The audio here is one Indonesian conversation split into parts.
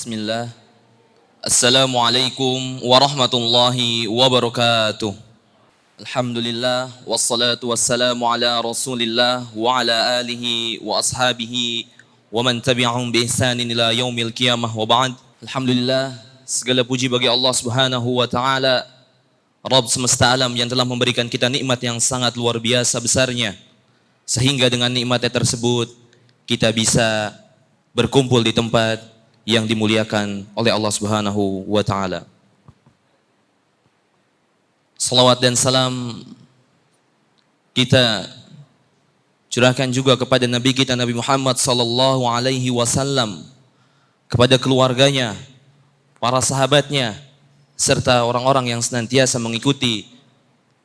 Bismillah. Assalamualaikum warahmatullahi wabarakatuh. Alhamdulillah wassalatu wassalamu ala Rasulillah wa ala alihi wa ashabihi wa man tabi'ahum bi ihsanin ila yaumil qiyamah wa ba'd. Alhamdulillah, segala puji bagi Allah Subhanahu wa taala, Rabb semesta alam yang telah memberikan kita nikmat yang sangat luar biasa besarnya, sehingga dengan nikmatnya tersebut kita bisa berkumpul di tempat yang dimuliakan oleh Allah Subhanahu wa taala. Salawat dan salam kita curahkan juga kepada Nabi kita Nabi Muhammad sallallahu alaihi wasallam, kepada keluarganya, para sahabatnya, serta orang-orang yang senantiasa mengikuti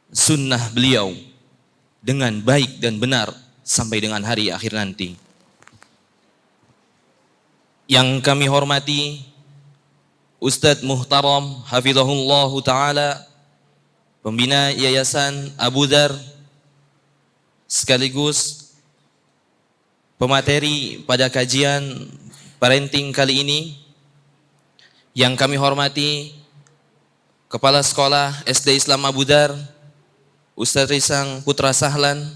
sunnah beliau dengan baik dan benar sampai dengan hari akhir nanti. Yang kami hormati Ustadz Muhtaram Hafizahullah Ta'ala, pembina Yayasan Abu Dzar, sekaligus pemateri pada kajian parenting kali ini. Yang kami hormati Kepala Sekolah SD Islam Abu Dzar, Ustadz Risang Putra Sahlan.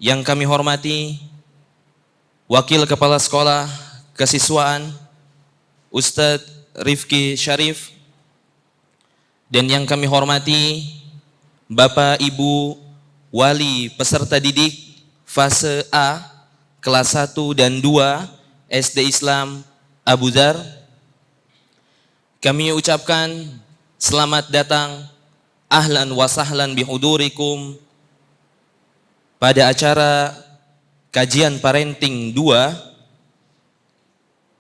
Yang kami hormati Wakil Kepala Sekolah Kesiswaan Ustadz Rifki Syarif, dan yang kami hormati Bapak Ibu Wali peserta didik fase A kelas 1 dan 2 SD Islam Abu Dzar. Kami ucapkan selamat datang, ahlan wa sahlan bihudurikum pada acara kajian parenting 2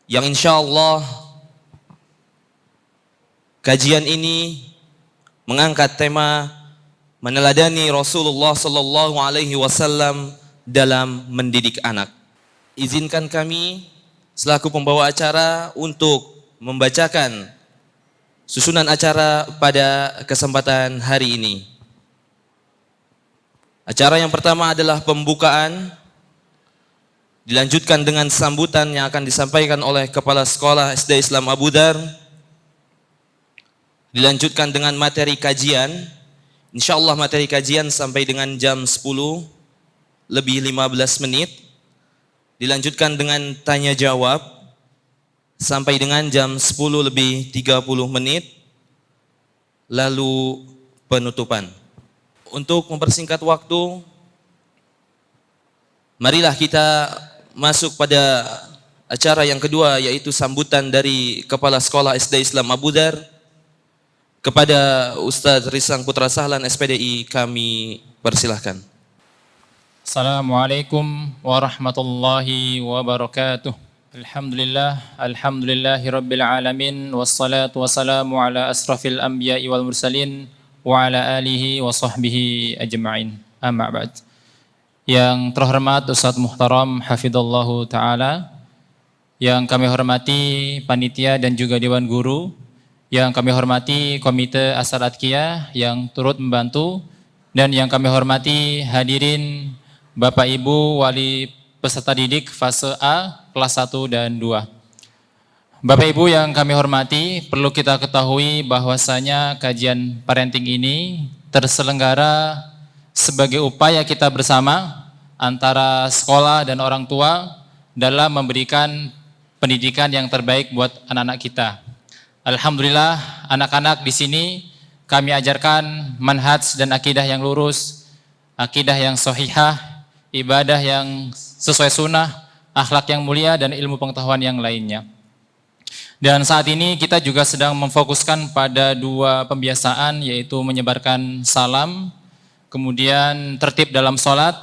yang insya Allah kajian ini mengangkat tema meneladani Rasulullah Sallallahu Alaihi Wasallam dalam mendidik anak. Izinkan kami selaku pembawa acara untuk membacakan susunan acara pada kesempatan hari ini. Acara yang pertama adalah pembukaan, dilanjutkan dengan sambutan yang akan disampaikan oleh Kepala Sekolah SD Islam Abu Dzar. Dilanjutkan dengan materi kajian. Insya Allah materi kajian sampai dengan jam 10 lebih 15 menit. Dilanjutkan dengan tanya jawab sampai dengan jam 10 lebih 30 menit. Lalu penutupan. Untuk mempersingkat waktu, marilah kita masuk pada acara yang kedua, yaitu sambutan dari Kepala Sekolah SD Islam Abu Dzar. Kepada Ustadz Risang Putra Sahlan SPDI kami persilahkan. Assalamualaikum warahmatullahi wabarakatuh. Alhamdulillahirabbil alamin, wassalatu wassalamu ala asrafil anbiya'i wal mursalin wa ala alihi wa sahbihi ajma'in. Amma ba'd. Yang terhormat Ustadz Muhtaram Hafidhallahu Ta'ala, yang kami hormati panitia dan juga Dewan Guru, yang kami hormati Komite Asar Adkiyah yang turut membantu, dan yang kami hormati hadirin Bapak Ibu Wali peserta didik fase A kelas 1 dan 2. Bapak Ibu yang kami hormati, perlu kita ketahui bahwasanya kajian parenting ini terselenggara sebagai upaya kita bersama antara sekolah dan orang tua dalam memberikan pendidikan yang terbaik buat anak-anak kita. Alhamdulillah, anak-anak di sini kami ajarkan manhaj dan akidah yang lurus, akidah yang sahihah, ibadah yang sesuai sunnah, akhlak yang mulia, dan ilmu pengetahuan yang lainnya. Dan saat ini kita juga sedang memfokuskan pada 2 pembiasaan, yaitu menyebarkan salam, kemudian tertib dalam sholat,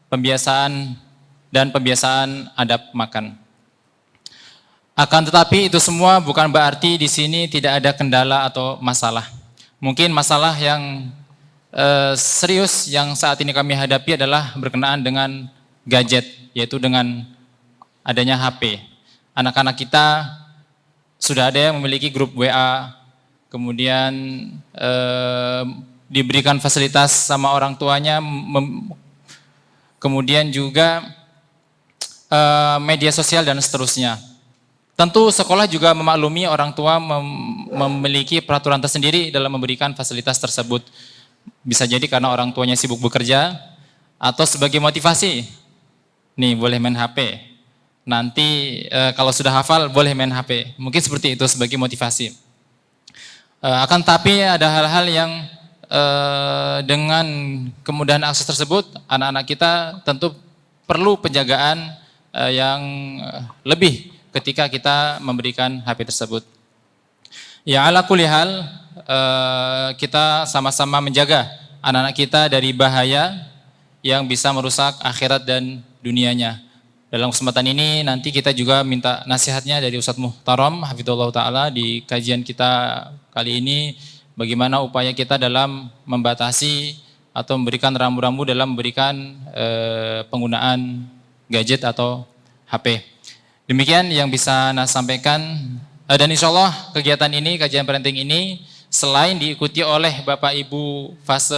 pembiasaan adab makan. Akan tetapi itu semua bukan berarti di sini tidak ada kendala atau masalah. Mungkin masalah yang serius yang saat ini kami hadapi adalah berkenaan dengan gadget, yaitu dengan adanya HP. Anak-anak kita sudah ada yang memiliki grup WA, kemudian diberikan fasilitas sama orang tuanya, kemudian juga media sosial dan seterusnya. Tentu sekolah juga memaklumi orang tua memiliki peraturan tersendiri dalam memberikan fasilitas tersebut. Bisa jadi karena orang tuanya sibuk bekerja, atau sebagai motivasi. Nih boleh main HP. Nanti kalau sudah hafal boleh main HP. Mungkin seperti itu sebagai motivasi. Akan tapi ada hal-hal yang dengan kemudahan akses tersebut, anak-anak kita tentu perlu penjagaan yang lebih ketika kita memberikan HP tersebut. Ya ala kulli hal, kita sama-sama menjaga anak-anak kita dari bahaya yang bisa merusak akhirat dan dunianya. Dalam kesempatan ini nanti kita juga minta nasihatnya dari Ustadz Muhtaram hafizahullah taala di kajian kita kali ini, bagaimana upaya kita dalam membatasi atau memberikan rambu-rambu dalam memberikan penggunaan gadget atau HP. Demikian yang bisa Ana sampaikan, dan insya Allah kegiatan ini, kajian parenting ini, selain diikuti oleh Bapak Ibu fase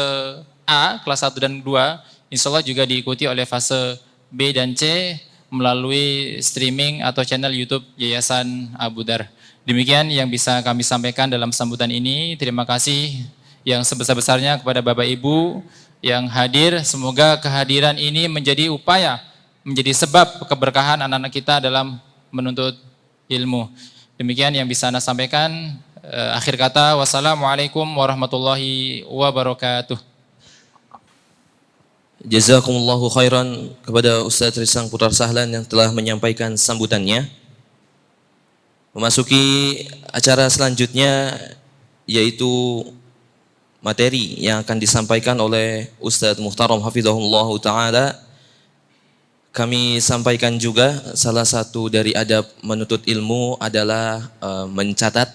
A, kelas 1 dan 2, insya Allah juga diikuti oleh fase B dan C melalui streaming atau channel YouTube Yayasan Abu Dar. Demikian yang bisa kami sampaikan dalam sambutan ini. Terima kasih yang sebesar-besarnya kepada Bapak Ibu yang hadir. Semoga kehadiran ini menjadi upaya, menjadi sebab keberkahan anak-anak kita dalam menuntut ilmu. Demikian yang bisa Anda sampaikan. Akhir kata, wassalamualaikum warahmatullahi wabarakatuh. Jazakumullahu khairan kepada Ustaz Risang Putar Sahlan yang telah menyampaikan sambutannya. Memasuki acara selanjutnya yaitu materi yang akan disampaikan oleh Ustaz Muhtaram hafizahullah taala. Kami sampaikan juga salah satu dari adab menuntut ilmu adalah mencatat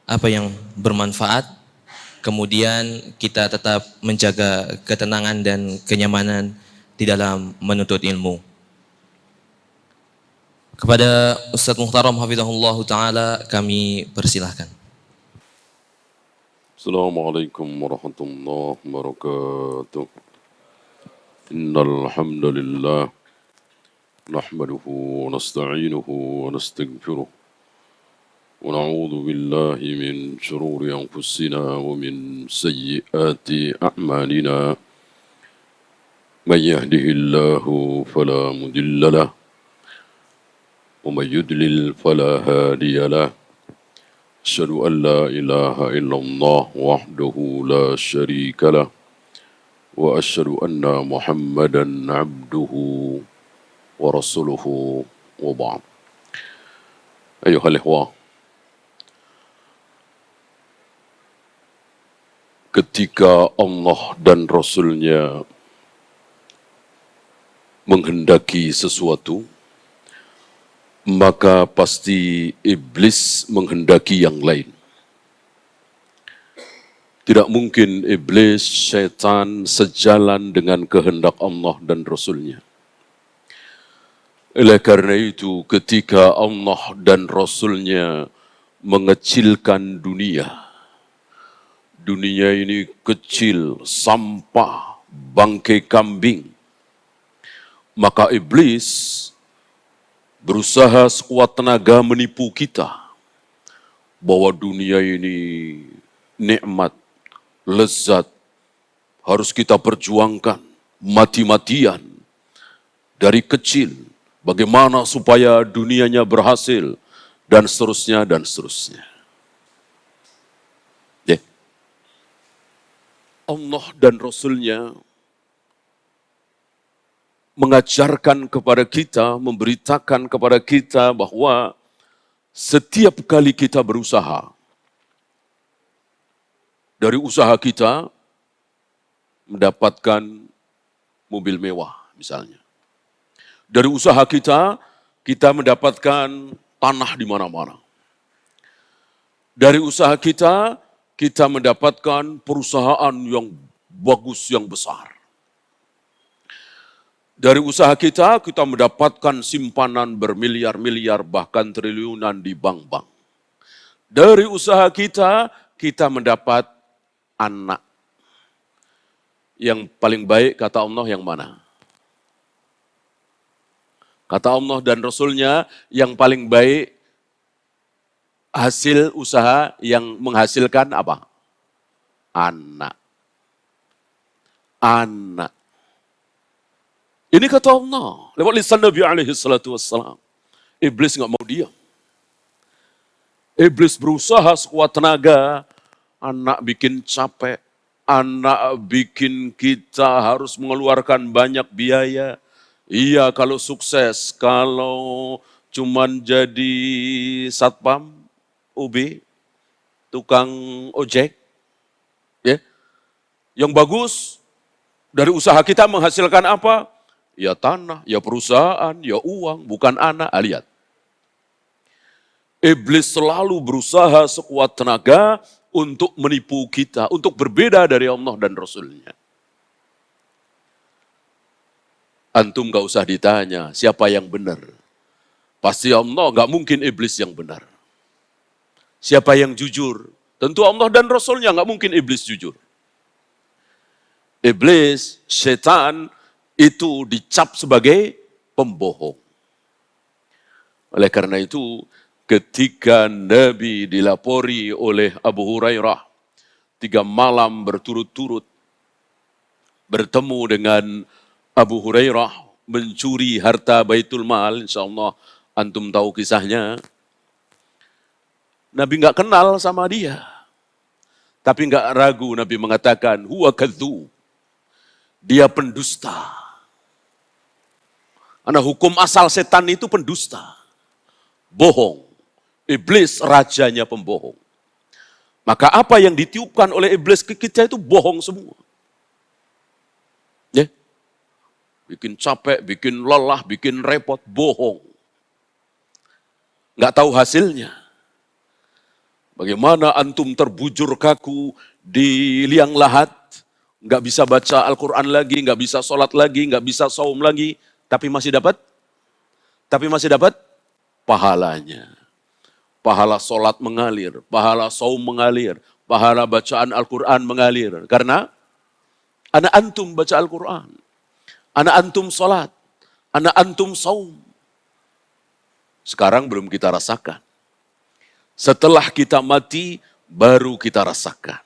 apa yang bermanfaat, kemudian kita tetap menjaga ketenangan dan kenyamanan di dalam menuntut ilmu. Kepada Ustaz Muhtaram hafizahullah taala kami persilahkan. Assalamualaikum warahmatullahi wabarakatuh. Innal hamdalillah nahmaduhu wa nasta'inuhu wa nastaghfiruh wa na'udzu billahi min shururi anfusina wa min sayyiati a'malina. May yahdihillahu fala mudilla lahu wa may yudlil fala hadiya lahu. Asyhadu an la ilaha illallah wahdahu la syarika lah wa asyhadu anna Muhammadan abduhu wa rasuluhu wa ba'd. Ayuhal ikhwah, ketika Allah dan Rasulnya menghendaki sesuatu, maka pasti iblis menghendaki yang lain. Tidak mungkin iblis, syaitan sejalan dengan kehendak Allah dan Rasulnya. Oleh karena itu, ketika Allah dan Rasulnya mengecilkan dunia, dunia ini kecil, sampah, bangkai kambing, maka iblis berusaha sekuat tenaga menipu kita bahwa dunia ini nikmat, lezat, harus kita perjuangkan mati-matian dari kecil, bagaimana supaya dunianya berhasil, dan seterusnya dan seterusnya. Allah dan Rasulnya mengajarkan kepada kita, memberitakan kepada kita bahwa setiap kali kita berusaha, dari usaha kita mendapatkan mobil mewah misalnya. Dari usaha kita, kita mendapatkan tanah di mana-mana. Dari usaha kita, kita mendapatkan perusahaan yang bagus, yang besar. Dari usaha kita mendapatkan simpanan bermiliar-miliar, bahkan triliunan di bank-bank. Dari usaha kita mendapat anak. Yang paling baik kata Allah yang mana? Kata Allah dan Rasulnya yang paling baik hasil usaha yang menghasilkan apa? Anak. Anak. Ini kata Allah. Lewat lisan Nabi alaihi salatu wassalam. Iblis nggak mau diam. Iblis berusaha sekuat tenaga. Anak bikin capek. Anak bikin kita harus mengeluarkan banyak biaya. Iya kalau sukses. Kalau cuman jadi satpam, UB, tukang ojek. Ya. Yang bagus, dari usaha kita menghasilkan apa? Ya tanah, ya perusahaan, ya uang, bukan anak. Lihat. Iblis selalu berusaha sekuat tenaga untuk menipu kita, untuk berbeda dari Allah dan Rasulnya. Antum gak usah ditanya siapa yang benar. Pasti Allah, gak mungkin iblis yang benar. Siapa yang jujur? Tentu Allah dan Rasulnya, gak mungkin iblis jujur. Iblis, setan itu dicap sebagai pembohong. Oleh karena itu, ketika Nabi dilapori oleh Abu Hurairah, 3 malam berturut-turut bertemu dengan Abu Hurairah mencuri harta Baitul Mal, insyaallah antum tahu kisahnya. Nabi nggak kenal sama dia, tapi nggak ragu Nabi mengatakan, huwa kadzdzub. Dia pendusta. Karena hukum asal setan itu pendusta. Bohong. Iblis rajanya pembohong. Maka apa yang ditiupkan oleh iblis ke kita itu bohong semua. Ya. Bikin capek, bikin lelah, bikin repot, bohong. Nggak tahu hasilnya. Bagaimana antum terbujur kaku di liang lahat, nggak bisa baca Al-Quran lagi, nggak bisa sholat lagi, nggak bisa saum lagi, tapi masih dapat pahalanya. Pahala sholat mengalir, pahala saum mengalir, pahala bacaan Al-Quran mengalir. Karena anak antum baca Al-Quran, anak antum sholat, anak antum saum. Sekarang belum kita rasakan. Setelah kita mati, baru kita rasakan.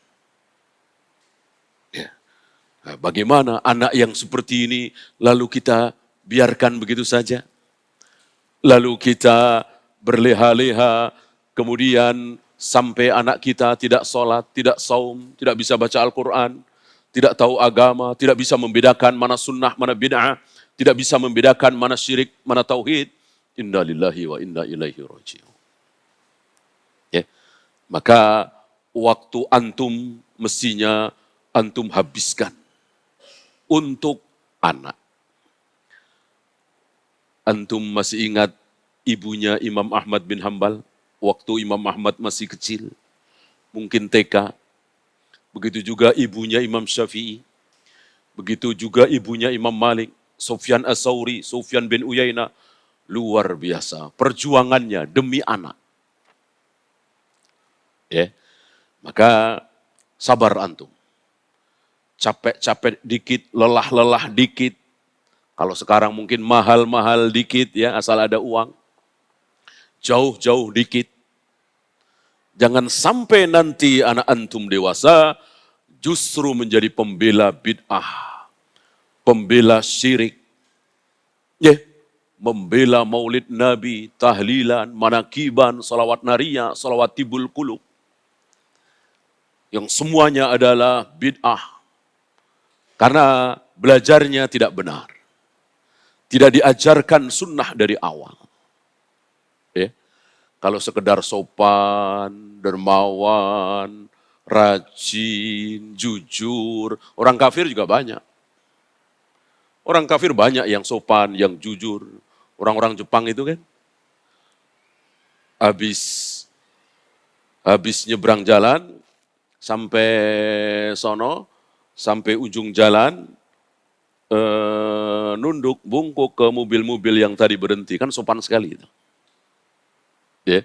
Nah, bagaimana anak yang seperti ini lalu kita biarkan begitu saja? Lalu kita berleha-leha, kemudian sampai anak kita tidak sholat, tidak saum, tidak bisa baca Al-Quran, tidak tahu agama, tidak bisa membedakan mana sunnah, mana bid'ah, tidak bisa membedakan mana syirik, mana tauhid. Inna lillahi wa inna ilaihi raji'un. Ya. Maka waktu antum mestinya antum habiskan untuk anak. Antum masih ingat ibunya Imam Ahmad bin Hambal? Waktu Imam Ahmad masih kecil, mungkin TK. Begitu juga ibunya Imam Syafi'i. Begitu juga ibunya Imam Malik, Sufyan As-Sauri, Sufyan bin Uyainah. Luar biasa perjuangannya demi anak. Ya. Maka sabar antum. Capek-capek dikit, lelah-lelah dikit. Kalau sekarang mungkin mahal-mahal dikit ya, asal ada uang. Jauh-jauh dikit. Jangan sampai nanti anak antum dewasa justru menjadi pembela bid'ah, pembela syirik. Ya, membela maulid Nabi, tahlilan, manakiban, salawat naria, salawat tibul qulub. Yang semuanya adalah bid'ah. Karena belajarnya tidak benar. Tidak diajarkan sunnah dari awal. Ya. Kalau sekedar sopan, dermawan, rajin, jujur. Orang kafir juga banyak. Orang kafir banyak yang sopan, yang jujur. Orang-orang Jepang itu kan. Habis nyebrang jalan, sampai sono, sampai ujung jalan, nunduk, bungkuk ke mobil-mobil yang tadi berhenti. Kan sopan sekali itu. Ya.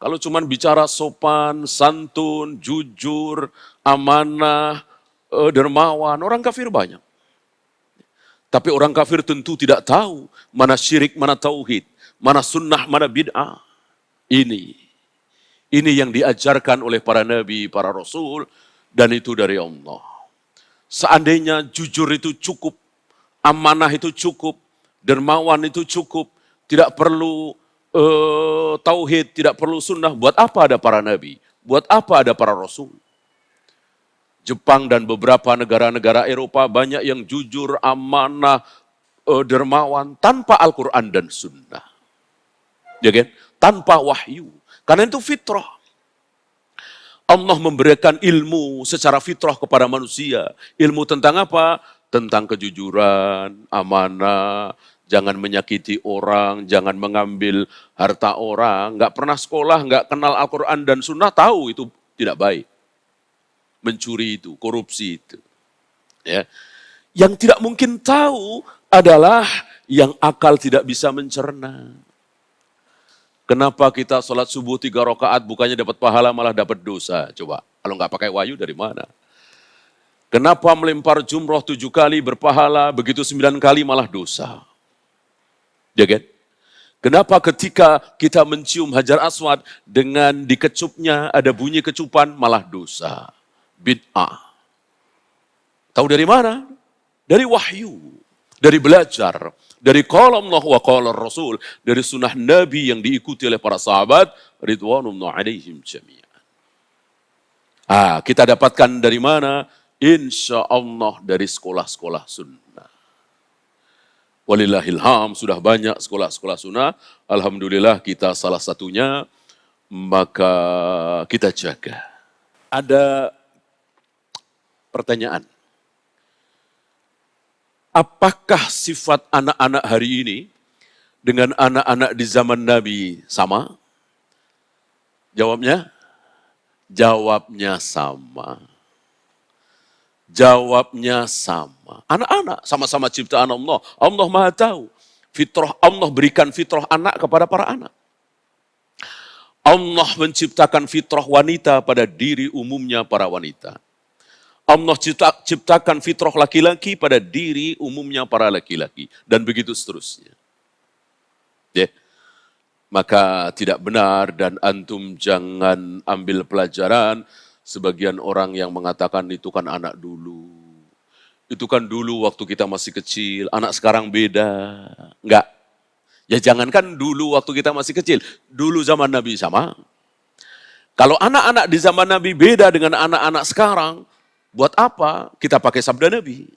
Kalau cuma bicara sopan, santun, jujur, amanah, dermawan, orang kafir banyak. Tapi orang kafir tentu tidak tahu mana syirik, mana tauhid, mana sunnah, mana bid'ah. Ini yang diajarkan oleh para nabi, para rasul, dan itu dari Allah. Seandainya jujur itu cukup, amanah itu cukup, dermawan itu cukup, tidak perlu tauhid, tidak perlu sunnah, buat apa ada para nabi? Buat apa ada para rasul? Jepang dan beberapa negara-negara Eropa banyak yang jujur, amanah, dermawan, tanpa Al-Quran dan sunnah. Ya kan? Tanpa wahyu. Karena itu fitrah. Allah memberikan ilmu secara fitrah kepada manusia. Ilmu tentang apa? Tentang kejujuran, amanah, jangan menyakiti orang, jangan mengambil harta orang. Nggak pernah sekolah, nggak kenal Al-Quran dan sunnah, tahu itu tidak baik. Mencuri itu, korupsi itu. Ya. Yang tidak mungkin tahu adalah yang akal tidak bisa mencerna. Kenapa kita sholat subuh 3 rakaat bukannya dapat pahala malah dapat dosa? Coba, kalau nggak pakai wahyu dari mana? Kenapa melempar jumroh 7 kali berpahala, begitu 9 kali malah dosa? Ya kan? Kenapa ketika kita mencium Hajar Aswad dengan dikecupnya ada bunyi kecupan malah dosa? Bid'ah. Tahu dari mana? Dari wahyu, dari belajar, dari qala Allah wa qala Rasul, dari sunnah Nabi yang diikuti oleh para sahabat ridwanullah alaihim jami'an. Kita dapatkan dari mana? Insya Allah dari sekolah-sekolah sunnah. Walillahilham, sudah banyak sekolah-sekolah sunnah. Alhamdulillah kita salah satunya, maka kita jaga. Ada pertanyaan. Apakah sifat anak-anak hari ini dengan anak-anak di zaman Nabi sama? Jawabnya? Jawabnya sama. Jawabnya sama. Anak-anak sama-sama ciptaan Allah. Allah Maha tahu. Fitrah Allah berikan fitrah anak kepada para anak. Allah menciptakan fitrah wanita pada diri umumnya para wanita. Allah ciptakan fitrah laki-laki pada diri umumnya para laki-laki. Dan begitu seterusnya. Ya. Maka tidak benar dan antum jangan ambil pelajaran sebagian orang yang mengatakan itu kan anak dulu. Itu kan dulu waktu kita masih kecil, anak sekarang beda. Enggak. Ya jangankan dulu waktu kita masih kecil, dulu zaman Nabi sama. Kalau anak-anak di zaman Nabi beda dengan anak-anak sekarang, buat apa kita pakai sabda Nabi?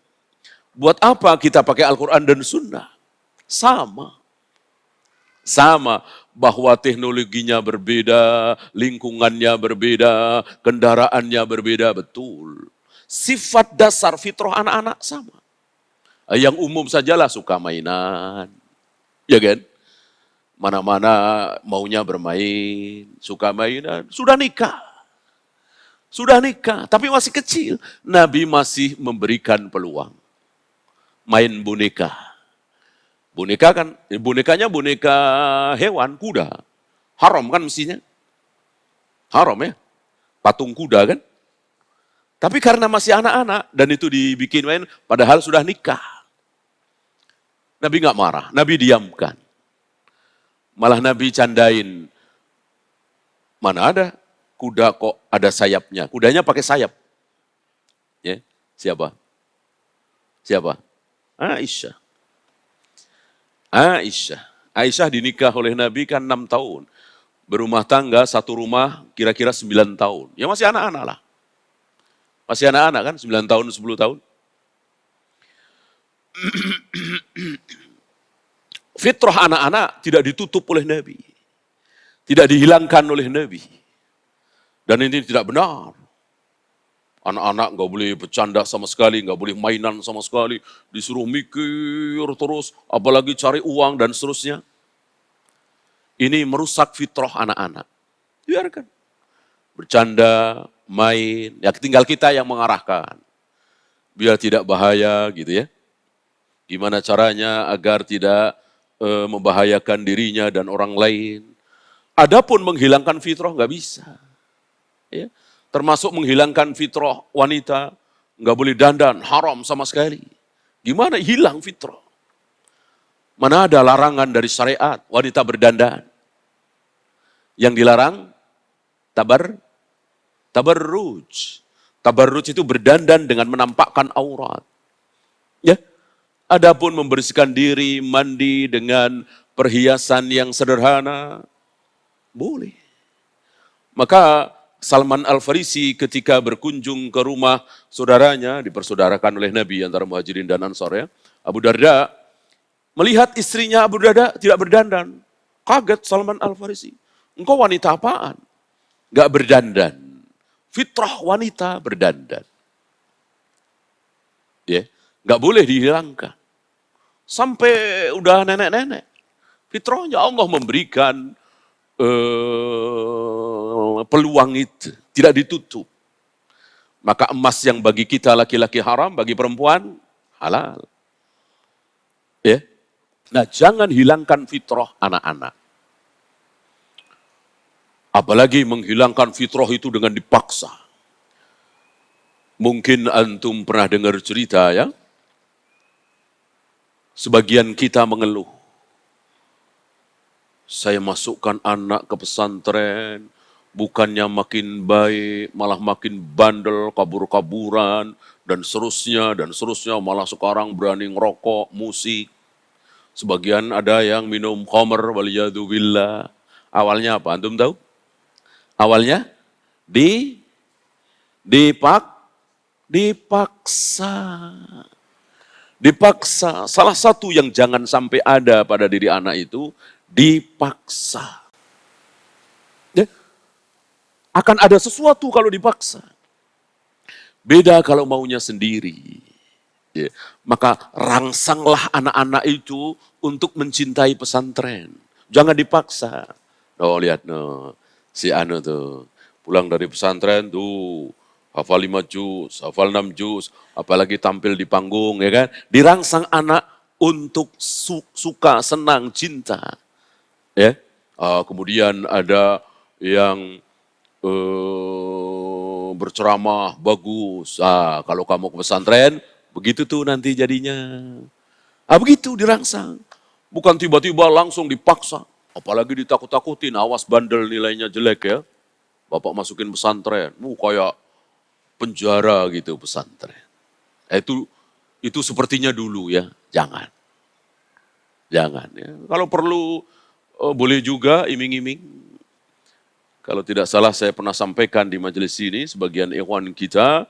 Buat apa kita pakai Al-Quran dan Sunnah? Sama. Sama bahwa teknologinya berbeda, lingkungannya berbeda, kendaraannya berbeda, betul. Sifat dasar fitrah anak-anak sama. Yang umum sajalah suka mainan. Ya kan? Mana-mana maunya bermain, suka mainan, sudah nikah. Sudah nikah, tapi masih kecil. Nabi masih memberikan peluang. Main boneka. Boneka kan, bonekanya boneka hewan, kuda. Haram kan mestinya. Haram ya. Patung kuda kan. Tapi karena masih anak-anak, dan itu dibikin main, padahal sudah nikah. Nabi nggak marah, Nabi diamkan. Malah Nabi candain. Mana ada kuda kok ada sayapnya. Kudanya pakai sayap. Ya, siapa? Siapa? Aisyah. Aisyah dinikah oleh Nabi kan 6 tahun. Berumah tangga satu rumah kira-kira 9 tahun. Ya masih anak-anak lah. Masih anak-anak kan 9 tahun, 10 tahun. Fitrah anak-anak tidak ditutup oleh Nabi. Tidak dihilangkan oleh Nabi. Dan ini tidak benar. Anak-anak nggak boleh bercanda sama sekali, nggak boleh mainan sama sekali. Disuruh mikir terus, apalagi cari uang dan seterusnya. Ini merusak fitrah anak-anak. Biarkan. Bercanda, main, ya tinggal kita yang mengarahkan. Biar tidak bahaya gitu ya. Gimana caranya agar tidak membahayakan dirinya dan orang lain. Adapun menghilangkan fitrah nggak bisa. Ya. Termasuk menghilangkan fitrah wanita, nggak boleh dandan, haram sama sekali. Gimana hilang fitrah? Mana ada larangan dari syariat wanita berdandan? Yang dilarang tabarruj. Tabarruj itu berdandan dengan menampakkan aurat. Ya. Adapun membersihkan diri, mandi dengan perhiasan yang sederhana, boleh. Maka Salman Al-Farisi ketika berkunjung ke rumah saudaranya, dipersaudarakan oleh Nabi antara Muhajirin dan Ansar ya, Abu Darda, melihat istrinya Abu Darda tidak berdandan. Kaget Salman Al-Farisi. Engkau wanita apaan? Gak berdandan. Fitrah wanita berdandan. Ya, gak boleh dihilangkan. Sampai udah nenek-nenek. Fitrahnya Allah memberikan peluang itu. Tidak ditutup. Maka emas yang bagi kita laki-laki haram, bagi perempuan halal. Ya. Nah, jangan hilangkan fitrah anak-anak. Apalagi menghilangkan fitrah itu dengan dipaksa. Mungkin antum pernah dengar cerita ya. Sebagian kita mengeluh. Saya masukkan anak ke pesantren, bukannya makin baik, malah makin bandel, kabur-kaburan, dan seterusnya, malah sekarang berani ngerokok, musik. Sebagian ada yang minum khamr, waliyadzubillah. Awalnya apa? Antum tahu? Awalnya dipaksa. Dipaksa. Salah satu yang jangan sampai ada pada diri anak itu, dipaksa. Ya. Akan ada sesuatu kalau dipaksa. Beda kalau maunya sendiri. Ya. Maka rangsanglah anak-anak itu untuk mencintai pesantren. Jangan dipaksa. Oh lihat no, si Anu tuh pulang dari pesantren tuh hafal 5 juz, hafal 6 juz, apalagi tampil di panggung ya kan. Dirangsang anak untuk suka, senang, cinta. Ya. Kemudian ada yang berceramah bagus. Kalau kamu ke pesantren, begitu tuh nanti jadinya. Begitu dirangsang. Bukan tiba-tiba langsung dipaksa. Apalagi ditakut-takutin, awas bandel nilainya jelek ya. Bapak masukin pesantren, kayak penjara gitu pesantren. Itu sepertinya dulu ya, jangan. Jangan ya. Kalau perlu boleh juga iming-iming. Kalau tidak salah saya pernah sampaikan di majelis ini, sebagian ikhwan kita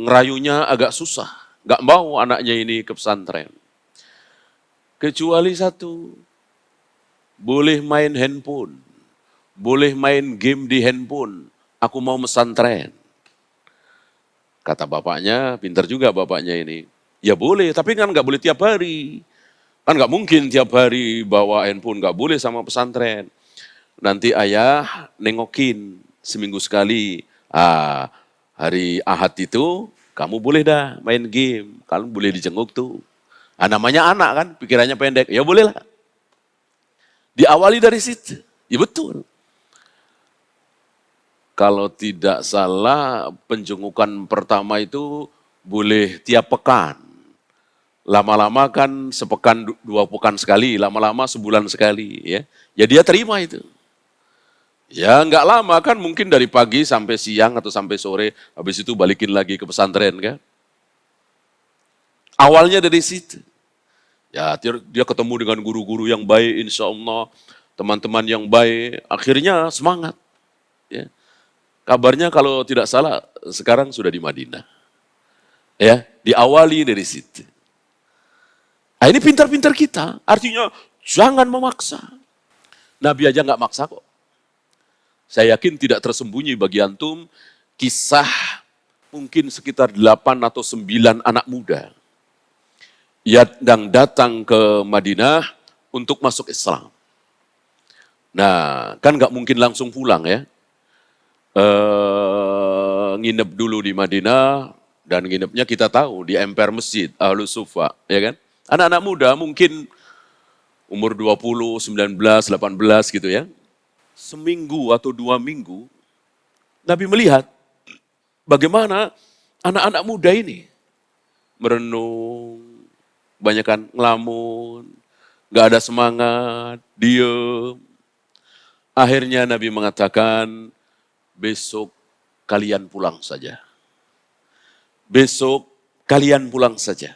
ngerayunya agak susah. Gak mau anaknya ini ke pesantren. Kecuali satu, boleh main handphone, boleh main game di handphone, aku mau pesantren. Kata bapaknya, pintar juga bapaknya ini. Ya boleh, tapi kan gak boleh tiap hari. Kan gak mungkin tiap hari bawa handphone, gak boleh sama pesantren. Nanti ayah nengokin seminggu sekali. Hari Ahad itu kamu boleh dah main game. Kamu boleh dijenguk tuh. Namanya anak kan, pikirannya pendek. Ya boleh lah. Diawali dari situ. Ya betul. Kalau tidak salah penjengukan pertama itu boleh tiap pekan. Lama-lama kan sepekan 2 pekan sekali, lama-lama sebulan sekali. Ya dia terima itu. Ya nggak lama kan, mungkin dari pagi sampai siang atau sampai sore, habis itu balikin lagi ke pesantren kan. Awalnya dari situ. Ya dia ketemu dengan guru-guru yang baik insya Allah, teman-teman yang baik, akhirnya semangat. Ya. Kabarnya kalau tidak salah sekarang sudah di Madinah. Ya, diawali dari situ. Ini pintar-pintar kita, artinya jangan memaksa. Nabi aja nggak maksa kok. Saya yakin tidak tersembunyi bagi antum kisah mungkin sekitar 8 atau 9 anak muda yang datang ke Madinah untuk masuk Islam. Nah, kan nggak mungkin langsung pulang ya. Nginep dulu di Madinah, dan nginepnya kita tahu di emper masjid Ahlus Sufa, ya kan? Anak-anak muda mungkin umur 20, 19, 18 gitu ya. Seminggu atau 2 minggu, Nabi melihat bagaimana anak-anak muda ini merenung, kebanyakan ngelamun, nggak ada semangat, diem. Akhirnya Nabi mengatakan, besok kalian pulang saja. Besok kalian pulang saja.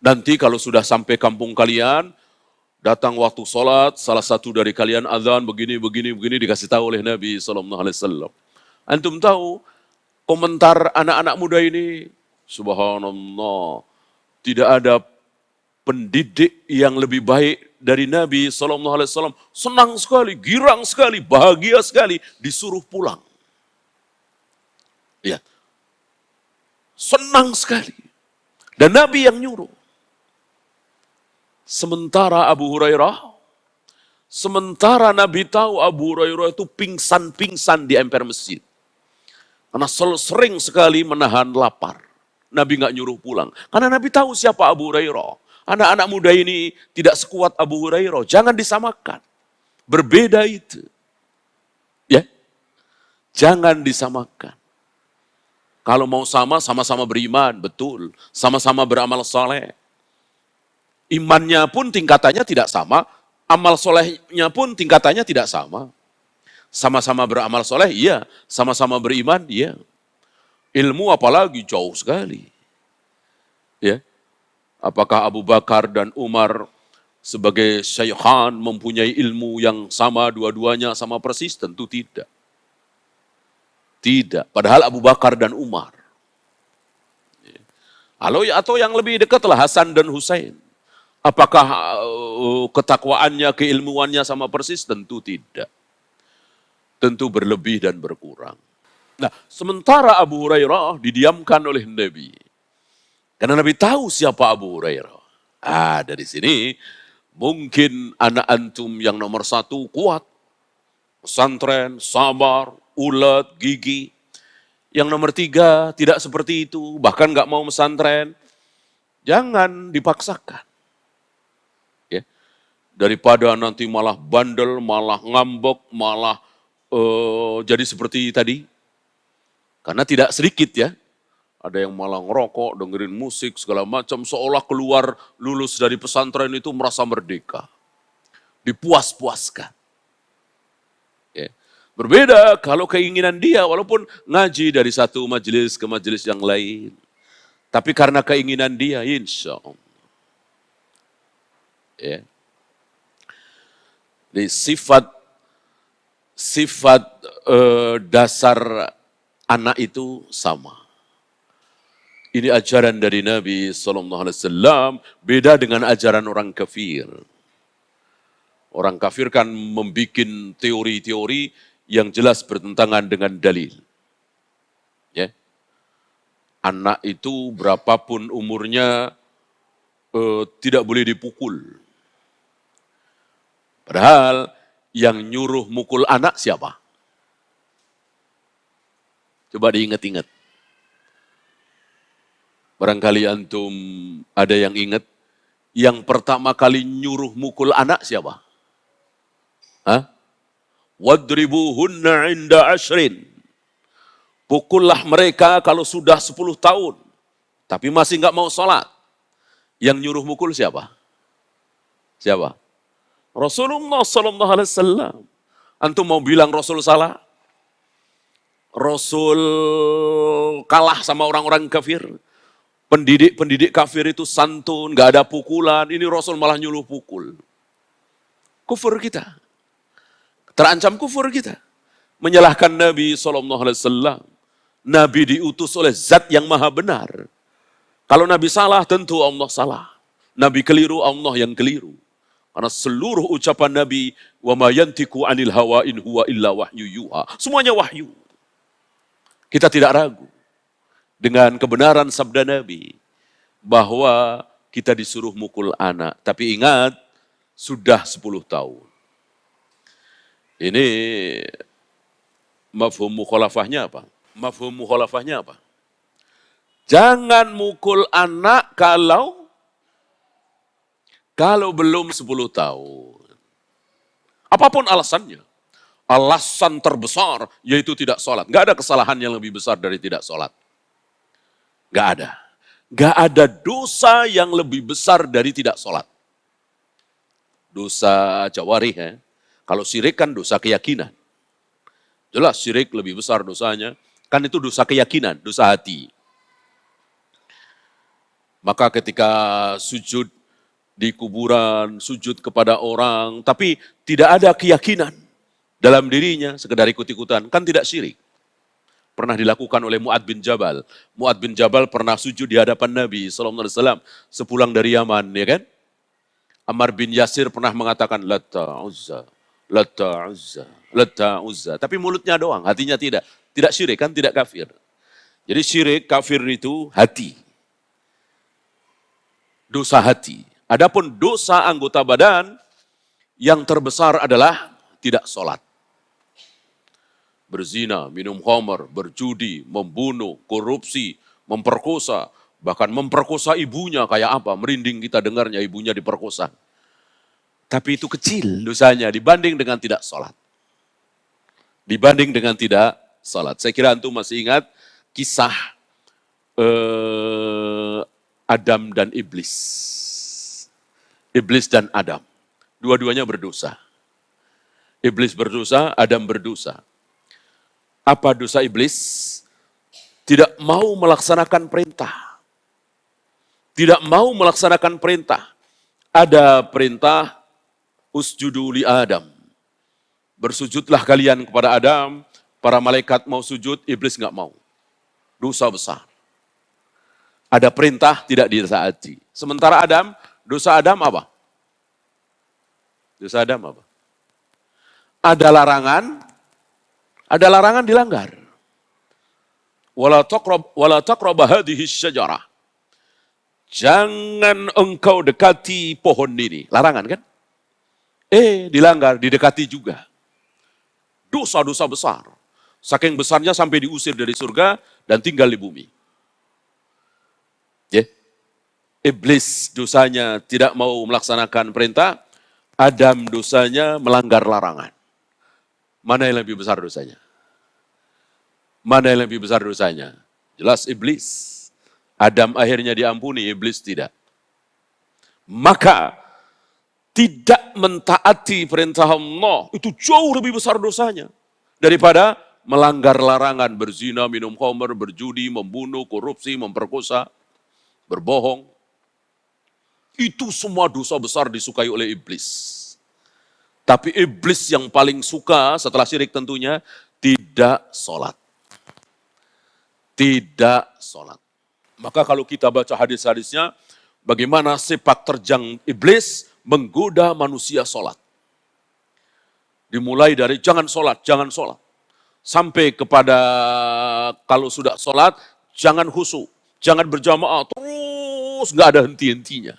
Nanti kalau sudah sampai kampung kalian, datang waktu sholat, salah satu dari kalian azan begini dikasih tahu oleh Nabi SAW. Antum tahu komentar anak-anak muda ini, subhanallah, tidak ada pendidik yang lebih baik dari Nabi SAW. Senang sekali, girang sekali, bahagia sekali, disuruh pulang. Ya, senang sekali. Dan Nabi yang nyuruh. Sementara Nabi tahu Abu Hurairah itu pingsan-pingsan di emper masjid. Karena sering sekali menahan lapar. Nabi nggak nyuruh pulang. Karena Nabi tahu siapa Abu Hurairah. Anak-anak muda ini tidak sekuat Abu Hurairah. Jangan disamakan. Berbeda itu. Ya, jangan disamakan. Kalau mau sama-sama beriman, betul. Sama-sama beramal soleh. Imannya pun tingkatannya tidak sama, amal solehnya pun tingkatannya tidak sama. Sama-sama beramal soleh, iya. Sama-sama beriman, iya. Ilmu apalagi jauh sekali. Ya. Apakah Abu Bakar dan Umar sebagai syaikhan mempunyai ilmu yang sama, dua-duanya sama persis? Tentu tidak. Tidak. Padahal Abu Bakar dan Umar. Atau yang lebih dekatlah Hasan dan Husain. Apakah ketakwaannya, keilmuannya sama persis? Tentu tidak. Tentu berlebih dan berkurang. Nah, sementara Abu Hurairah didiamkan oleh Nabi. Karena Nabi tahu siapa Abu Hurairah. Dari sini mungkin anak antum yang nomor 1 kuat. Pesantren, sabar, ulet, gigi. Yang nomor 3 tidak seperti itu, bahkan nggak mau pesantren. Jangan dipaksakan. Ya. Daripada nanti malah bandel, malah ngambek, malah jadi seperti tadi. Karena tidak sedikit ya. Ada yang malah ngerokok, dengerin musik, segala macam. Seolah keluar lulus dari pesantren itu merasa merdeka. Dipuas-puaskan. Ya. Berbeda kalau keinginan dia, walaupun ngaji dari satu majelis ke majelis yang lain. Tapi karena keinginan dia, insya Allah. Ya. Jadi sifat dasar anak itu sama. Ini ajaran dari Nabi SAW, beda dengan ajaran orang kafir. Orang kafir kan membuat teori-teori yang jelas bertentangan dengan dalil. Ya. Anak itu berapapun umurnya tidak boleh dipukul. Padahal yang nyuruh mukul anak siapa? Coba diingat-ingat. Barangkali antum ada yang ingat, yang pertama kali nyuruh mukul anak siapa? Wadribuhunna inda ashrin. Pukullah mereka kalau sudah 10 tahun, tapi masih nggak mau sholat. Yang nyuruh mukul siapa? Siapa? Rasulullah SAW. Antum mau bilang Rasul salah? Rasul kalah sama orang-orang kafir. Pendidik kafir itu santun, nggak ada pukulan. Ini Rasul malah nyuruh pukul. Kufur kita. Terancam kufur kita. Menyalahkan Nabi SAW. Nabi diutus oleh zat yang maha benar. Kalau Nabi salah, tentu Allah salah. Nabi keliru, Allah yang keliru. Karena seluruh ucapan Nabi, wa ma yantiqu anil hawa in huwa illa wahyu yuha. Semuanya wahyu. Kita tidak ragu dengan kebenaran sabda Nabi bahwa kita disuruh mukul anak. Tapi ingat, sudah 10 tahun. Ini mafhum mukhalafahnya apa? Mafhum mukhalafahnya apa? Jangan mukul anak kalau belum 10 tahun. Apapun alasannya. Alasan terbesar yaitu tidak sholat. Nggak ada kesalahan yang lebih besar dari tidak sholat. Gak ada. Gak ada dosa yang lebih besar dari tidak sholat. Dosa jawarih ya. Kalau syirik kan dosa keyakinan. Jelas syirik lebih besar dosanya. Kan itu dosa keyakinan, dosa hati. Maka ketika sujud di kuburan, sujud kepada orang, tapi tidak ada keyakinan dalam dirinya, sekedar ikut-ikutan, kan tidak syirik. Pernah dilakukan oleh Mu'ad bin Jabal. Mu'ad bin Jabal pernah sujud di hadapan Nabi SAW sepulang dari Yaman, ya kan? Ammar bin Yasir pernah mengatakan, Latta Uzza, Latta Uzza, Latta Uzza. Tapi mulutnya doang, hatinya tidak. Tidak syirik, kan tidak kafir. Jadi syirik, kafir itu hati. Dosa hati. Adapun dosa anggota badan, yang terbesar adalah tidak sholat. Berzina, minum khamar, berjudi, membunuh, korupsi, memperkosa, bahkan memperkosa ibunya kayak apa, merinding kita dengarnya ibunya diperkosa. Tapi itu kecil dosanya dibanding dengan tidak sholat. Dibanding dengan tidak sholat. Saya kira antum masih ingat kisah Adam dan Iblis. Iblis dan Adam. Dua-duanya berdosa. Iblis berdosa, Adam berdosa. Apa dosa iblis? Tidak mau melaksanakan perintah. Tidak mau melaksanakan perintah. Ada perintah, usjudu li Adam. Bersujudlah kalian kepada Adam. Para malaikat mau sujud, iblis nggak mau. Dosa besar. Ada perintah, tidak ditaati. Sementara Adam, dosa Adam apa? Dosa Adam apa? Ada larangan dilanggar. Wala taqrab hadhihi syajarah. Jangan engkau dekati pohon ini. Larangan kan? Dilanggar, didekati juga. Dosa-dosa besar. Saking besarnya sampai diusir dari surga dan tinggal di bumi. Iblis dosanya tidak mau melaksanakan perintah. Adam dosanya melanggar larangan. Mana yang lebih besar dosanya? Mana yang lebih besar dosanya? Jelas iblis. Adam akhirnya diampuni, iblis tidak. Maka tidak mentaati perintah Allah itu jauh lebih besar dosanya daripada melanggar larangan, berzina, minum khamr, berjudi, membunuh, korupsi, memperkosa, berbohong. Itu semua dosa besar disukai oleh iblis. Tapi iblis yang paling suka setelah syirik tentunya tidak sholat. Tidak sholat. Maka kalau kita baca hadis-hadisnya, bagaimana sepak terjang iblis menggoda manusia sholat. Dimulai dari jangan sholat, jangan sholat. Sampai kepada kalau sudah sholat, jangan khusyuk, jangan berjamaah, terus nggak ada henti-hentinya.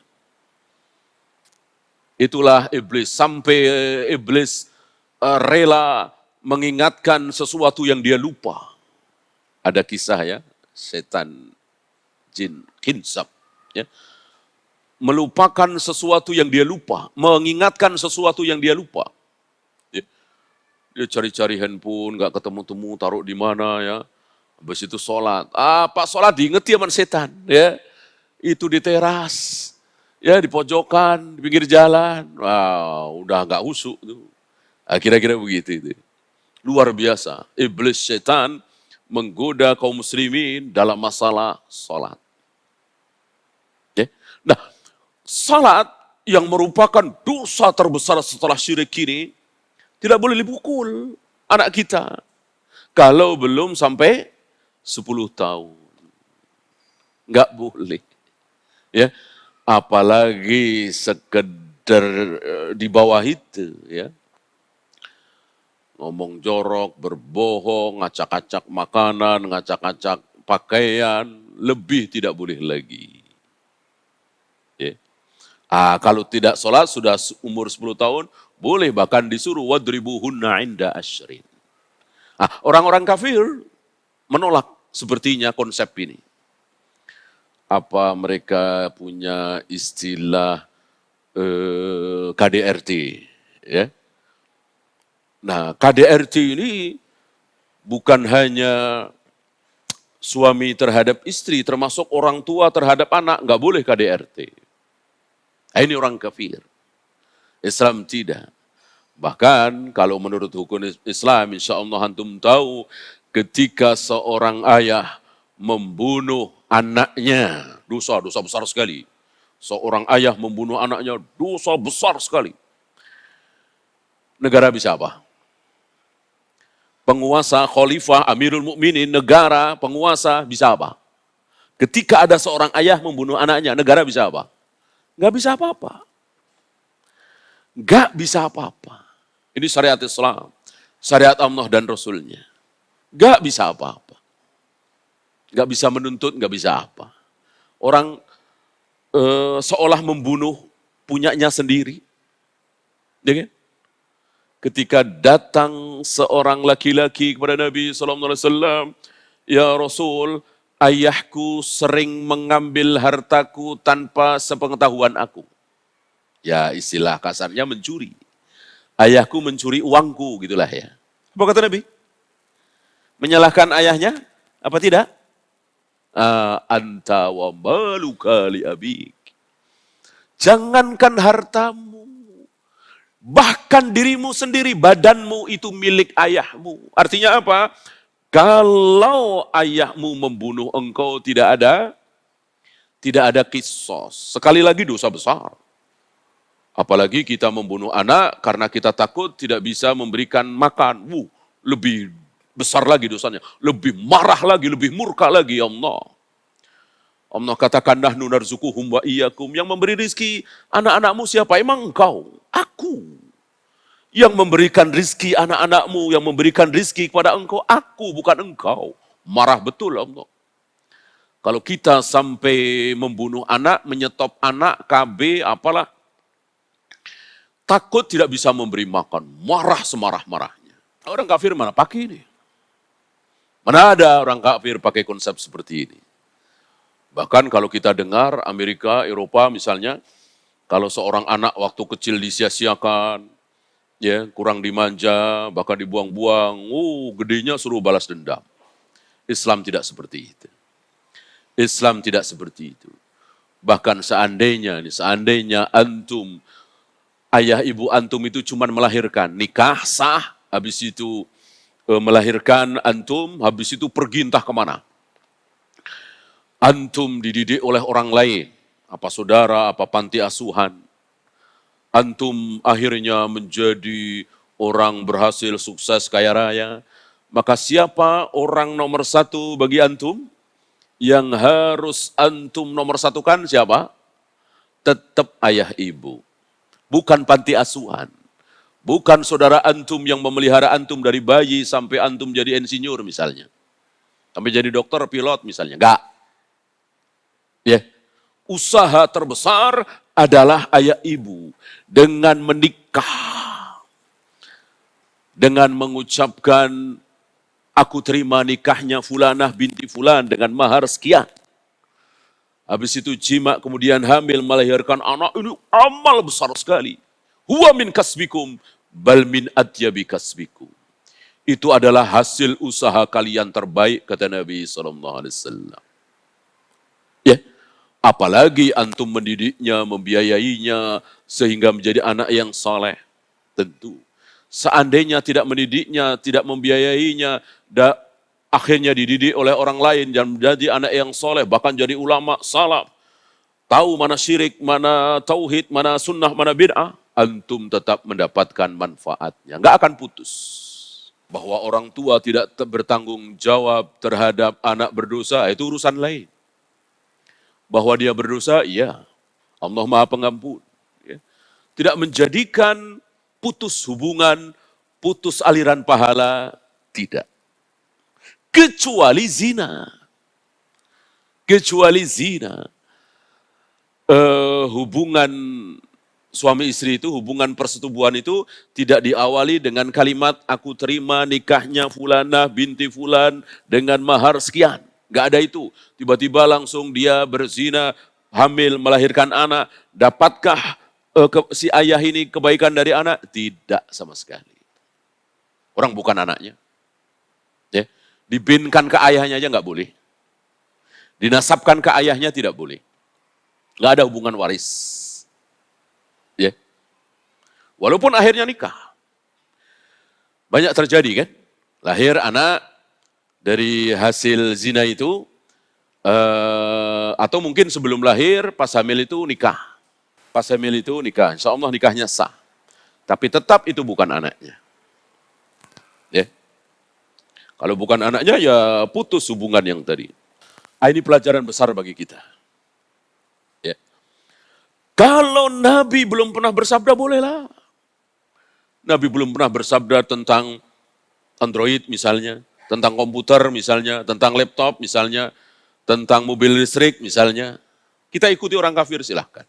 Itulah iblis, sampai iblis rela mengingatkan sesuatu yang dia lupa. Ada kisah ya, setan jin khinsab ya. Melupakan sesuatu yang dia lupa, mengingatkan sesuatu yang dia lupa. Ya. Dia cari-cari handphone, nggak ketemu-temu, taruh di mana ya. Habis itu sholat. Pak sholat diingeti sama setan ya. Itu di teras. Ya di pojokan, di pinggir jalan, udah nggak khusyuk tuh. Kira-kira begitu itu. Luar biasa, iblis setan menggoda kaum muslimin dalam masalah salat. Okay. Nah, salat yang merupakan dosa terbesar setelah syirik ini tidak boleh dipukul anak kita kalau belum sampai 10 tahun. Nggak boleh. Ya. Apalagi sekedar di bawah itu ya. Ngomong jorok, berbohong, ngacak-ngacak makanan, ngacak-ngacak pakaian, lebih tidak boleh lagi. Ya. Kalau tidak sholat sudah umur 10 tahun, boleh bahkan disuruh wadribuhunna inda asyrin. Orang-orang kafir menolak sepertinya konsep ini. Apa mereka punya istilah KDRT ya. Nah, KDRT ini bukan hanya suami terhadap istri, termasuk orang tua terhadap anak, nggak boleh KDRT. Ini orang kafir. Islam tidak. Bahkan kalau menurut hukum Islam, insya Allah antum tahu, ketika seorang ayah membunuh anaknya, dosa besar sekali. Seorang ayah membunuh anaknya, dosa besar sekali. Negara bisa apa? Penguasa, khalifah, amirul mukminin, negara, penguasa bisa apa? Ketika ada seorang ayah membunuh anaknya, negara bisa apa? Nggak bisa apa-apa. Nggak bisa apa-apa. Ini syariat Islam, syariat Allah dan Rasulnya. Nggak bisa apa-apa. Nggak bisa menuntut, nggak bisa apa. Orang seolah membunuh punyanya sendiri. Ya kan? Ketika datang seorang laki-laki kepada Nabi SAW, ya Rasul, ayahku sering mengambil hartaku tanpa sepengetahuan aku. Ya istilah kasarnya mencuri. Ayahku mencuri uangku, gitulah ya. Apa kata Nabi? Menyalahkan ayahnya? Apa tidak? Anta wa maluka li abik. Jangankan hartamu, bahkan dirimu sendiri, badanmu itu milik ayahmu. Artinya apa? Kalau ayahmu membunuh engkau tidak ada kisos. Sekali lagi dosa besar. Apalagi kita membunuh anak karena kita takut tidak bisa memberikan makan. Lebih besar lagi dosanya. Lebih marah lagi, lebih murka lagi ya Allah. Allah katakan nahnu narzukuhum wa iyyakum, yang memberi rizki anak-anakmu siapa? Emang engkau? Aku. Yang memberikan rizki anak-anakmu, yang memberikan rizki kepada engkau, aku bukan engkau. Marah betul Allah. Kalau kita sampai membunuh anak, menyetop anak, KB, apalah, takut tidak bisa memberi makan, marah semarah-marahnya. Orang kafir mana pakai ini? Mana ada orang kafir pakai konsep seperti ini? Bahkan kalau kita dengar Amerika, Eropa misalnya, kalau seorang anak waktu kecil disia-siakan, ya kurang dimanja, bahkan dibuang-buang, gedenya suruh balas dendam. Islam tidak seperti itu. Islam tidak seperti itu. Bahkan seandainya antum, ayah ibu antum itu cuma melahirkan, nikah sah, habis itu melahirkan antum, habis itu pergi entah kemana. Antum dididik oleh orang lain, apa saudara, apa panti asuhan. Antum akhirnya menjadi orang berhasil, sukses, kaya raya. Maka siapa orang nomor satu bagi antum? Yang harus antum nomor satukan siapa? Tetap ayah ibu. Bukan panti asuhan. Bukan saudara antum yang memelihara antum dari bayi sampai antum jadi insinyur misalnya. Sampai jadi dokter, pilot misalnya. Enggak. Ya, usaha terbesar adalah ayah ibu dengan menikah, dengan mengucapkan aku terima nikahnya fulanah binti fulan dengan mahar sekian. Habis itu jima, kemudian hamil, melahirkan anak, ini amal besar sekali. Huwa min kasbikum bal min atyabi kasbikum. Itu adalah hasil usaha kalian terbaik, kata Nabi SAW. Ya. Apalagi antum mendidiknya, membiayainya, sehingga menjadi anak yang saleh. Tentu. Seandainya tidak mendidiknya, tidak membiayainya, akhirnya dididik oleh orang lain dan menjadi anak yang saleh, bahkan jadi ulama salaf. Tahu mana syirik, mana tauhid, mana sunnah, mana bid'ah. Antum tetap mendapatkan manfaatnya. Nggak akan putus. Bahwa orang tua tidak bertanggung jawab terhadap anak berdosa, itu urusan lain. Bahwa dia berdosa, iya. Allah Maha Pengampun. Ya. Tidak menjadikan putus hubungan, putus aliran pahala, tidak. Kecuali zina. Kecuali zina. Hubungan suami istri itu, hubungan persetubuhan itu tidak diawali dengan kalimat aku terima nikahnya fulanah binti fulan dengan mahar sekian. Gak ada itu. Tiba-tiba langsung dia berzina, hamil, melahirkan anak. Dapatkah si ayah ini kebaikan dari anak? Tidak sama sekali. Orang bukan anaknya. Ya. Dibinkan ke ayahnya aja gak boleh. Dinasabkan ke ayahnya tidak boleh. Nggak ada hubungan waris. Ya. Walaupun akhirnya nikah. Banyak terjadi kan? Lahir anak dari hasil zina itu, atau mungkin sebelum lahir, pas hamil itu nikah. Pas hamil itu nikah, insya Allah nikahnya sah. Tapi tetap itu bukan anaknya. Ya. Kalau bukan anaknya ya putus hubungan yang tadi. Ini pelajaran besar bagi kita. Ya. Kalau Nabi belum pernah bersabda, bolehlah. Nabi belum pernah bersabda tentang Android misalnya, tentang komputer misalnya, tentang laptop misalnya, tentang mobil listrik misalnya. Kita ikuti orang kafir silahkan.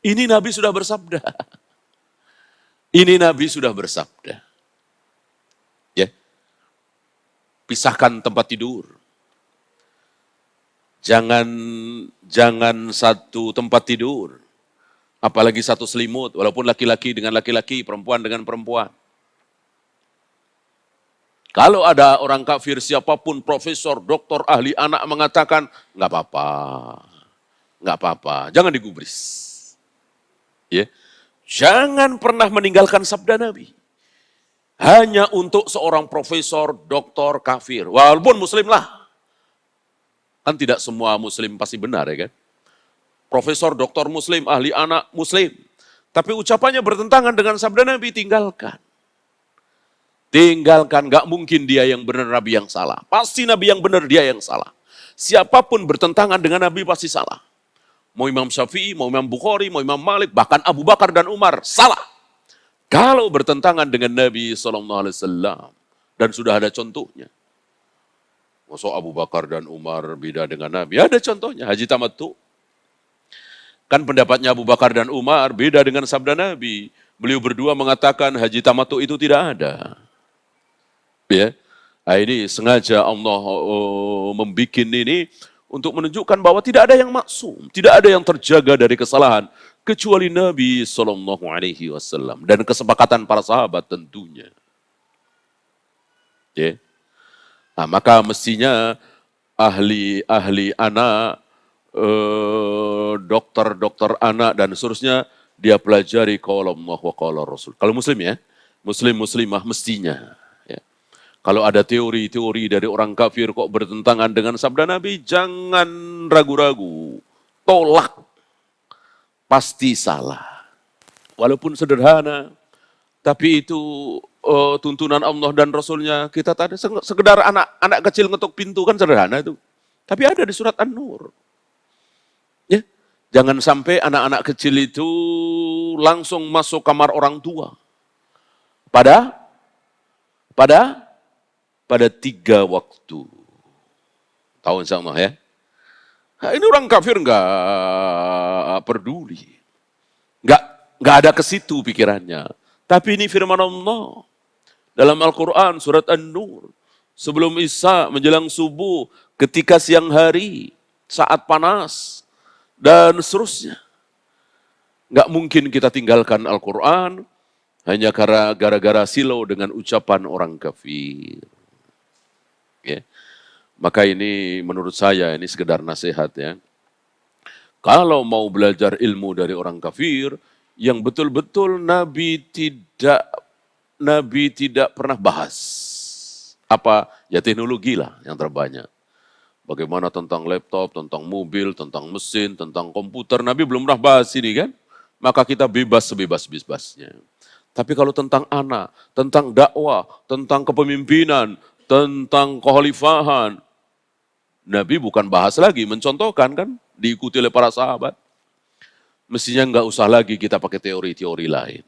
Ini Nabi sudah bersabda. Ini Nabi sudah bersabda. Ya. Pisahkan tempat tidur. Jangan satu tempat tidur. Apalagi satu selimut, walaupun laki-laki dengan laki-laki, perempuan dengan perempuan. Kalau ada orang kafir siapapun, profesor, doktor, ahli anak mengatakan, nggak apa-apa, nggak apa-apa, jangan digubris. Ya. Jangan pernah meninggalkan sabda Nabi. Hanya untuk seorang profesor, doktor, kafir. Walaupun muslim lah. Kan tidak semua muslim pasti benar ya kan. Profesor, doktor muslim, ahli anak muslim. Tapi ucapannya bertentangan dengan sabda Nabi, tinggalkan. Tinggalkan, gak mungkin dia yang benar, Nabi yang salah. Pasti Nabi yang benar, dia yang salah. Siapapun bertentangan dengan Nabi pasti salah. Mau Imam Syafi'i, mau Imam Bukhari, mau Imam Malik, bahkan Abu Bakar dan Umar, salah. Kalau bertentangan dengan Nabi SAW. Dan sudah ada contohnya. Masa Abu Bakar dan Umar beda dengan Nabi? Ada contohnya, Haji Tamattu. Kan pendapatnya Abu Bakar dan Umar beda dengan sabda Nabi. Beliau berdua mengatakan Haji Tamattu itu tidak ada. Ya, ini sengaja Allah membuat ini untuk menunjukkan bahwa tidak ada yang maksum, tidak ada yang terjaga dari kesalahan kecuali Nabi SAW dan kesepakatan para sahabat tentunya. Ya. Nah, maka mestinya ahli anak, dokter anak dan seterusnya dia pelajari qala Allah wa qala Rasul. Kalau muslim ya, muslimah mestinya. Ya. Kalau ada teori-teori dari orang kafir kok bertentangan dengan sabda Nabi, jangan ragu-ragu, tolak, pasti salah. Walaupun sederhana, tapi itu tuntunan Allah dan Rasulnya. Kita tadi sekedar anak kecil ngetuk pintu kan sederhana itu. Tapi ada di surat An-Nur. Ya, jangan sampai anak-anak kecil itu langsung masuk kamar orang tua. Pada 3 waktu. Tahu insya Allah ya. Nah, ini orang kafir nggak peduli. Nggak ada ke situ pikirannya. Tapi ini firman Allah. Dalam Al-Quran surat An-Nur. Sebelum Isya menjelang subuh, ketika siang hari, saat panas, dan seterusnya. Nggak mungkin kita tinggalkan Al-Quran hanya gara-gara silau dengan ucapan orang kafir. Ya. Maka ini menurut saya ini sekedar nasihat ya. Kalau mau belajar ilmu dari orang kafir, yang betul-betul Nabi tidak pernah bahas. Apa? Ya teknologi lah yang terbanyak. Bagaimana tentang laptop, tentang mobil, tentang mesin, tentang komputer. Nabi belum pernah bahas ini kan. Maka kita bebas sebebas-bebasnya. Tapi kalau tentang anak, tentang dakwah, tentang kepemimpinan, tentang kekhalifahan, Nabi bukan bahas lagi, mencontohkan kan, diikuti oleh para sahabat. Mestinya nggak usah lagi kita pakai teori-teori lain.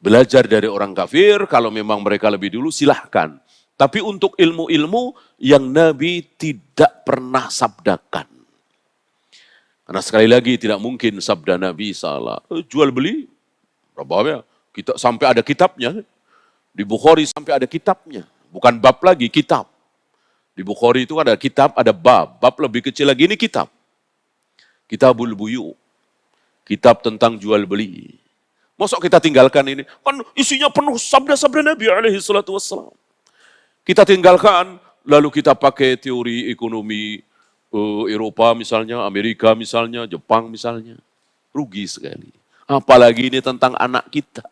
Belajar dari orang kafir, kalau memang mereka lebih dulu silahkan. Tapi untuk ilmu-ilmu yang Nabi tidak pernah sabdakan. Karena sekali lagi tidak mungkin sabda Nabi salah. Jual beli, berapa ya? Kita sampai ada kitabnya. Di Bukhari sampai ada kitabnya. Bukan bab lagi, kitab. Di Bukhari itu ada kitab, ada bab. Bab lebih kecil lagi, ini kitab. Kitabul Buyu. Kitab tentang jual beli. Masa kita tinggalkan ini? Kan isinya penuh sabda-sabda Nabi SAW. Kita tinggalkan, lalu kita pakai teori ekonomi, Eropa misalnya, Amerika misalnya, Jepang misalnya. Rugi sekali. Apalagi ini tentang anak kita.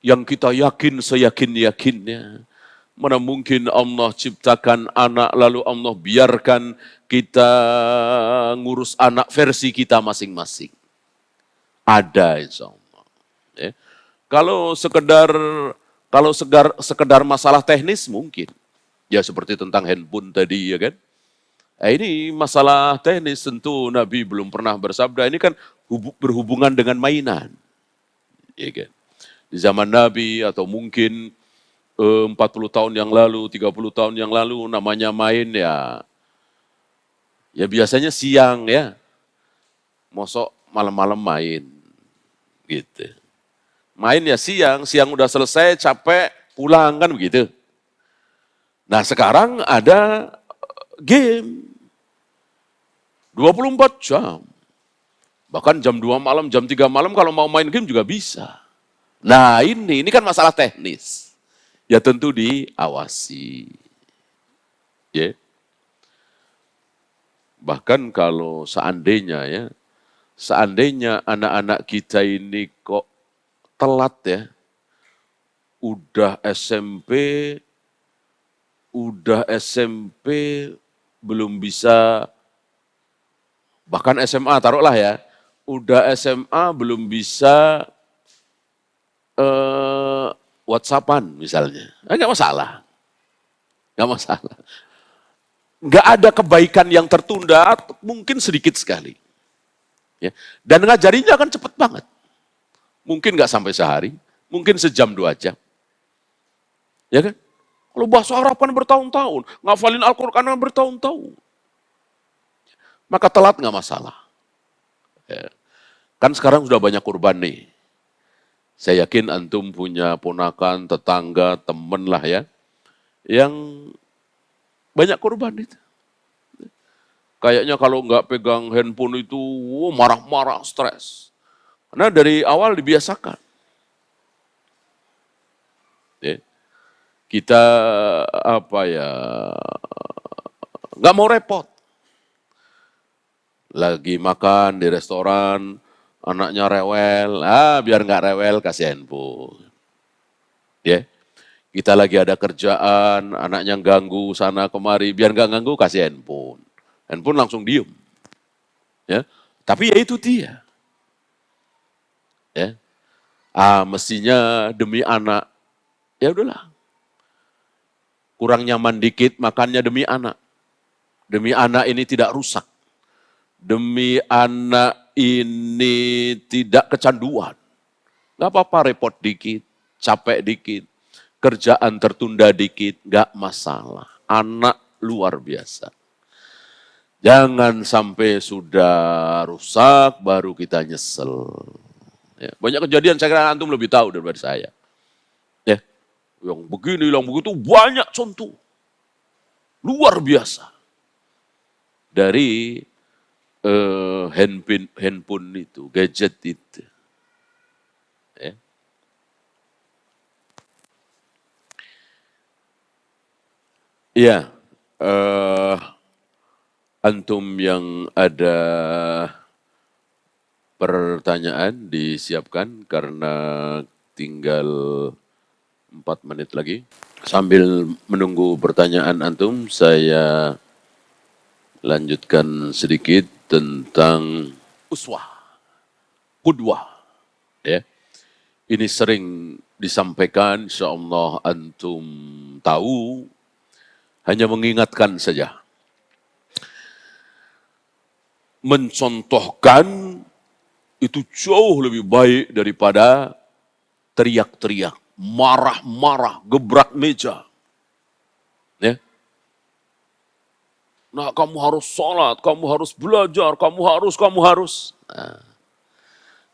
Yang kita yakin seyakin-yakinnya. Mana mungkin Allah ciptakan anak lalu Allah biarkan kita ngurus anak versi kita masing-masing. Ada insya Allah. Ya. Kalau sekedar masalah teknis mungkin. Ya seperti tentang handphone tadi ya kan. Ini masalah teknis tentu Nabi belum pernah bersabda. Ini kan berhubungan dengan mainan. Ya kan? Di zaman Nabi atau mungkin 40 tahun yang lalu, 30 tahun yang lalu namanya main ya. Ya biasanya siang ya. Mosok malam-malam main. Gitu. Main ya siang udah selesai capek pulang kan begitu. Nah sekarang ada game. 24 jam. Bahkan jam 2 malam, jam 3 malam kalau mau main game juga bisa. Nah ini kan masalah teknis. Ya tentu diawasi. Ya. Bahkan kalau seandainya anak-anak kita ini kok telat ya, udah SMP belum bisa, bahkan SMA taruhlah ya, udah SMA belum bisa WhatsAppan misalnya, nggak masalah, nggak ada kebaikan yang tertunda, mungkin sedikit sekali, ya. Dan ngajarinya kan cepet banget, mungkin nggak sampai sehari, mungkin sejam 2 jam, ya kan? Kalau bahasa Arab kan bertahun-tahun, ngafalin Al-Quran kan bertahun-tahun, maka telat nggak masalah. Ya. Kan sekarang sudah banyak kurban nih. Saya yakin antum punya ponakan, tetangga, temen lah ya, yang banyak kurban itu. Kayaknya kalau nggak pegang handphone itu marah-marah, stres. Karena dari awal dibiasakan. Ya. Kita nggak mau repot. Lagi makan di restoran, anaknya rewel, biar nggak rewel kasih handphone. Ya, kita lagi ada kerjaan, anaknya ganggu sana kemari, biar nggak ganggu kasih handphone. Handphone langsung diem. Ya, tapi ya itu dia. Ya, mestinya demi anak, ya udahlah. Kurang nyaman dikit, makannya demi anak. Demi anak ini tidak rusak. Demi anak ini tidak kecanduan. Gak apa-apa repot dikit, capek dikit, kerjaan tertunda dikit, gak masalah. Anak luar biasa. Jangan sampai sudah rusak baru kita nyesel. Ya, banyak kejadian saya kira antum lebih tahu daripada saya. Ya, yang begini, yang begitu banyak contoh. Luar biasa. Dari handphone itu, gadget itu. Ya. Iya, antum yang ada pertanyaan disiapkan karena tinggal 4 menit lagi. Sambil menunggu pertanyaan antum, saya lanjutkan sedikit tentang uswah, qudwah. Ya. Ini sering disampaikan, insyaallah antum tahu, hanya mengingatkan saja. Mencontohkan itu jauh lebih baik daripada teriak-teriak, marah-marah, gebrak meja. Ya. Nah, kamu harus sholat, kamu harus belajar, kamu harus. Nah,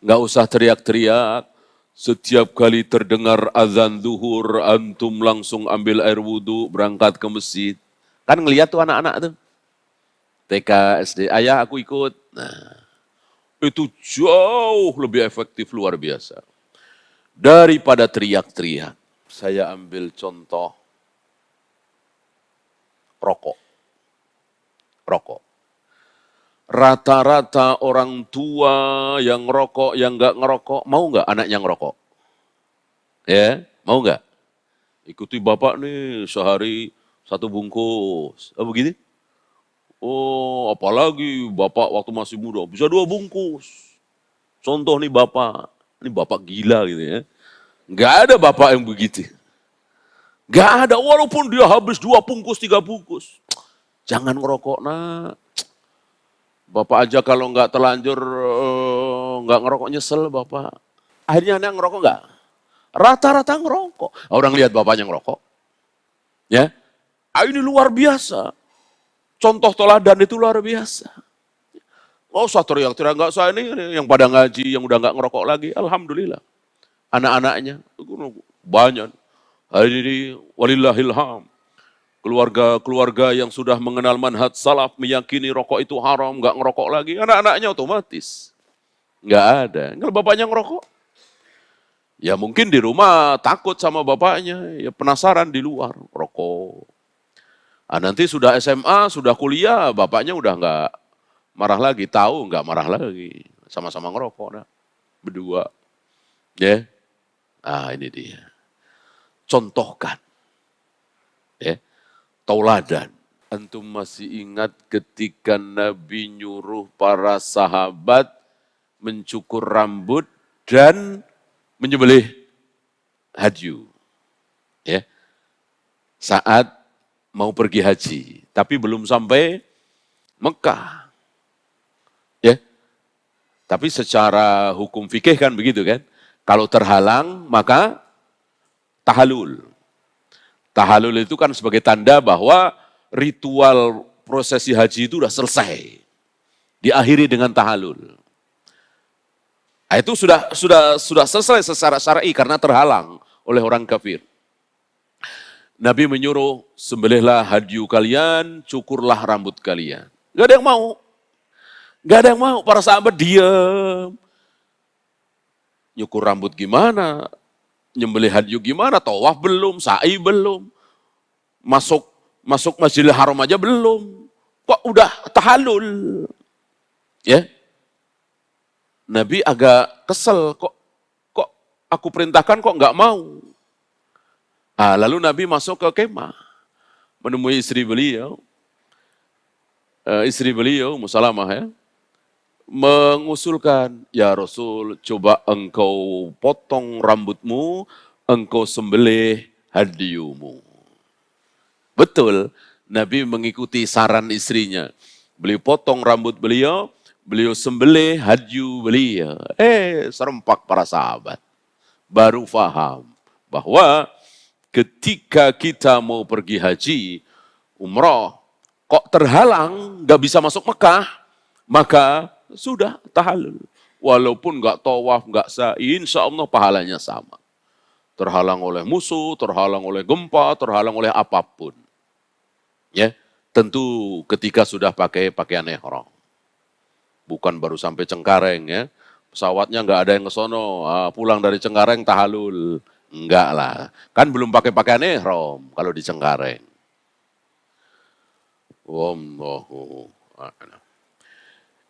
nggak usah teriak-teriak. Setiap kali terdengar azan zuhur, antum langsung ambil air wudhu, berangkat ke masjid. Kan ngeliat tuh anak-anak tuh. TK, SD, ayah aku ikut. Nah, itu jauh lebih efektif, luar biasa. Daripada teriak-teriak. Saya ambil contoh rokok. rokok. Rata-rata orang tua yang ngerokok, yang nggak ngerokok, mau nggak anaknya ngerokok? Ya, mau nggak? Ikuti bapak nih sehari 1 bungkus. Oh begitu? Oh, apalagi bapak waktu masih muda bisa 2 bungkus. Contoh nih bapak, ini bapak gila gitu ya. Nggak ada bapak yang begitu. Nggak ada, walaupun dia habis 2 bungkus, 3 bungkus. Jangan ngerokok nak. Bapak aja kalau nggak terlanjur nggak ngerokok nyesel bapak. Akhirnya anak ngerokok nggak? Rata-rata ngerokok. Orang lihat bapaknya ngerokok. Ya, ini luar biasa. Contoh teladan itu luar biasa. Nggak usah teriak-teriak, nggak usah ini yang pada ngaji, yang udah nggak ngerokok lagi. Alhamdulillah. Anak-anaknya banyak. Hari ini walillahilham. Keluarga-keluarga yang sudah mengenal manhaj salaf, meyakini rokok itu haram, nggak ngerokok lagi, anak-anaknya otomatis. Nggak ada. Kalau bapaknya ngerokok, ya mungkin di rumah takut sama bapaknya, ya penasaran di luar, rokok. Nanti sudah SMA, sudah kuliah, bapaknya udah nggak marah lagi, tahu nggak marah lagi. Sama-sama ngerokok, nah, berdua. Ya, ini dia. Contohkan. Ya. Tauladan. Antum masih ingat ketika Nabi nyuruh para sahabat mencukur rambut dan menyembelih hadyu. Ya. Saat mau pergi haji, tapi belum sampai Mekah. Ya. Tapi secara hukum fikih kan begitu kan? Kalau terhalang maka tahallul. Tahallul itu kan sebagai tanda bahwa ritual prosesi haji itu sudah selesai. Diakhiri dengan tahallul. Nah, itu sudah selesai secara syar'i karena terhalang oleh orang kafir. Nabi menyuruh, sembelihlah hadyu kalian, cukurlah rambut kalian. Gak ada yang mau. Gak ada yang mau, para sahabat diam. Nyukur rambut gimana? Nyembelih hadyu gimana? Tawaf belum, sa'i belum. Masuk Masjidil Haram aja belum. Kok udah tahallul? Ya. Nabi agak kesel, kok aku perintahkan kok nggak mau. Lalu Nabi masuk ke kemah, menemui istri beliau. Istri beliau, Musalamah ya, mengusulkan, ya Rasul, coba engkau potong rambutmu, engkau sembelih hadyumu. Betul, Nabi mengikuti saran istrinya. Beliau potong rambut beliau, beliau sembelih hadyu beliau. Serempak para sahabat. Baru faham bahwa ketika kita mau pergi haji, umroh, kok terhalang, gak bisa masuk Mekah, maka sudah tahallul. Walaupun nggak tawaf, nggak sa'i, insya Allah pahalanya sama. Terhalang oleh musuh, terhalang oleh gempa, terhalang oleh apapun. Ya, tentu ketika sudah pakai pakaian ihram. Bukan baru sampai Cengkareng ya. Pesawatnya nggak ada yang ke sono, pulang dari Cengkareng tahallul. Enggak lah. Kan belum pakai pakaian ihram kalau di Cengkareng. Wallahu a'lam.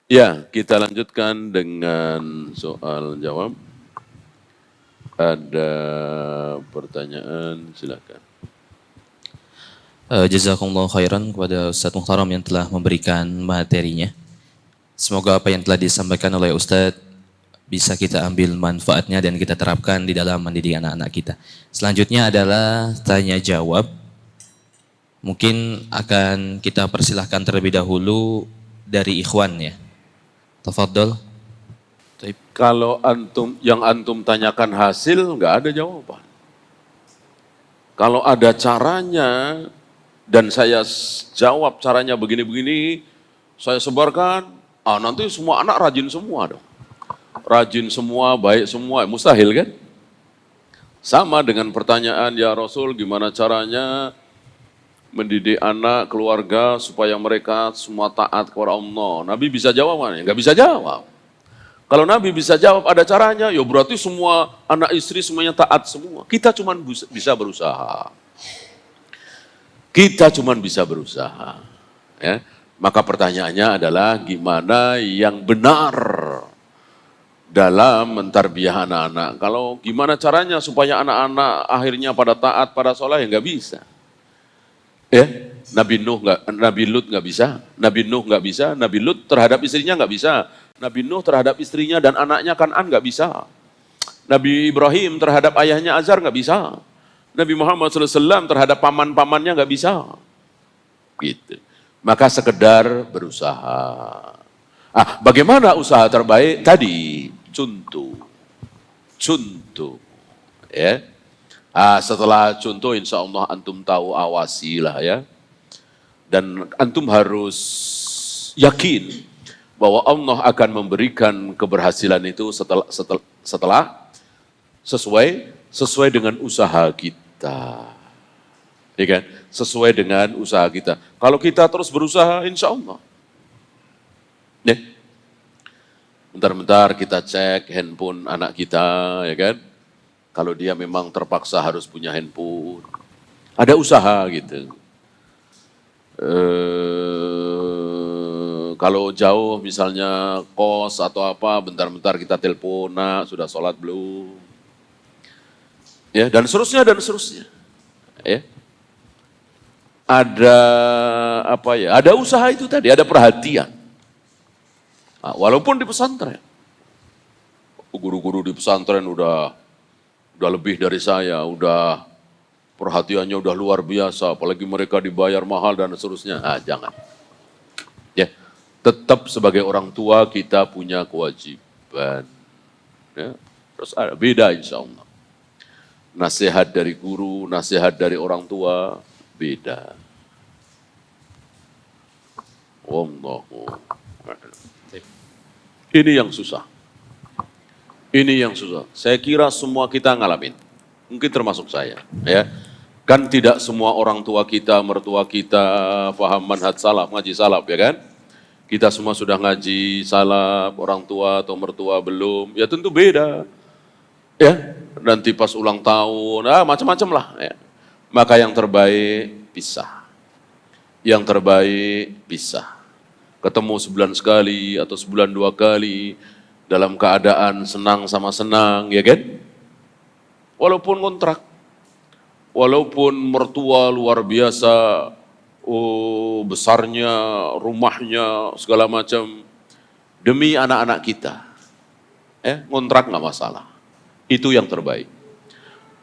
Ya, kita lanjutkan dengan soal jawab. Ada pertanyaan, silakan. Jazakumullah khairan kepada Ustadz Muhtaram yang telah memberikan materinya. Semoga apa yang telah disampaikan oleh Ustadz bisa kita ambil manfaatnya dan kita terapkan di dalam mendidik anak-anak kita. Selanjutnya adalah tanya jawab. Mungkin akan kita persilahkan terlebih dahulu dari ikhwan ya. Tafadhol. Kalau yang antum tanyakan hasil, nggak ada jawaban. Kalau ada caranya dan saya jawab caranya begini-begini, saya sebarkan, nanti semua anak rajin semua dong. Rajin semua, baik semua, mustahil kan? Sama dengan pertanyaan, ya Rasul gimana caranya mendidik anak, keluarga supaya mereka semua taat kepada Allah. Nabi bisa jawab mana? Nggak bisa jawab. Kalau Nabi bisa jawab ada caranya, ya berarti semua anak istri semuanya taat semua. Kita cuma bisa berusaha. Kita cuma bisa berusaha. Ya. Maka pertanyaannya adalah gimana yang benar dalam mentarbiah anak-anak. Kalau gimana caranya supaya anak-anak akhirnya pada taat, pada sholat, ya nggak bisa. Ya, Nabi Lut nggak bisa, Nabi Nuh nggak bisa, Nabi Lut terhadap istrinya nggak bisa, Nabi Nuh terhadap istrinya dan anaknya Kan'an nggak bisa, Nabi Ibrahim terhadap ayahnya Azar nggak bisa, Nabi Muhammad SAW terhadap paman-pamannya nggak bisa, gitu. Maka sekedar berusaha. Bagaimana usaha terbaik? Tadi contoh, ya. Setelah contoh, insya Allah antum tahu, awasilah ya. Dan antum harus yakin bahwa Allah akan memberikan keberhasilan itu setelah sesuai dengan usaha kita. Ya kan? Sesuai dengan usaha kita. Kalau kita terus berusaha, insya Allah. Ya. Bentar-bentar kita cek handphone anak kita, ya kan? Kalau dia memang terpaksa harus punya handphone. Ada usaha gitu. Kalau jauh misalnya kos atau apa, bentar-bentar kita telepon, nak sudah sholat belum? Ya, dan seterusnya. Ya. Ada apa ya? Ada usaha itu tadi, ada perhatian. Walaupun di pesantren, guru-guru di pesantren udah lebih dari saya, udah perhatiannya udah luar biasa, apalagi mereka dibayar mahal dan seterusnya. Jangan. Ya, tetap sebagai orang tua kita punya kewajiban. Ya, terus ada beda insya Allah. Nasihat dari guru, nasihat dari orang tua, beda. Wallahu a'lam. Ini yang susah. Saya kira semua kita ngalamin. Mungkin termasuk saya. Ya. Kan tidak semua orang tua kita, mertua kita paham manhaj salaf, ngaji salaf, ya kan? Kita semua sudah ngaji salaf, orang tua atau mertua belum. Ya tentu beda. Ya, nanti pas ulang tahun, macam-macam lah. Ya. Maka yang terbaik pisah. Ketemu sebulan sekali atau sebulan 2 kali dalam keadaan senang sama senang, ya kan? Walaupun kontrak, walaupun mertua luar biasa, besarnya rumahnya segala macam, demi anak-anak kita, kontrak nggak masalah. Itu yang terbaik.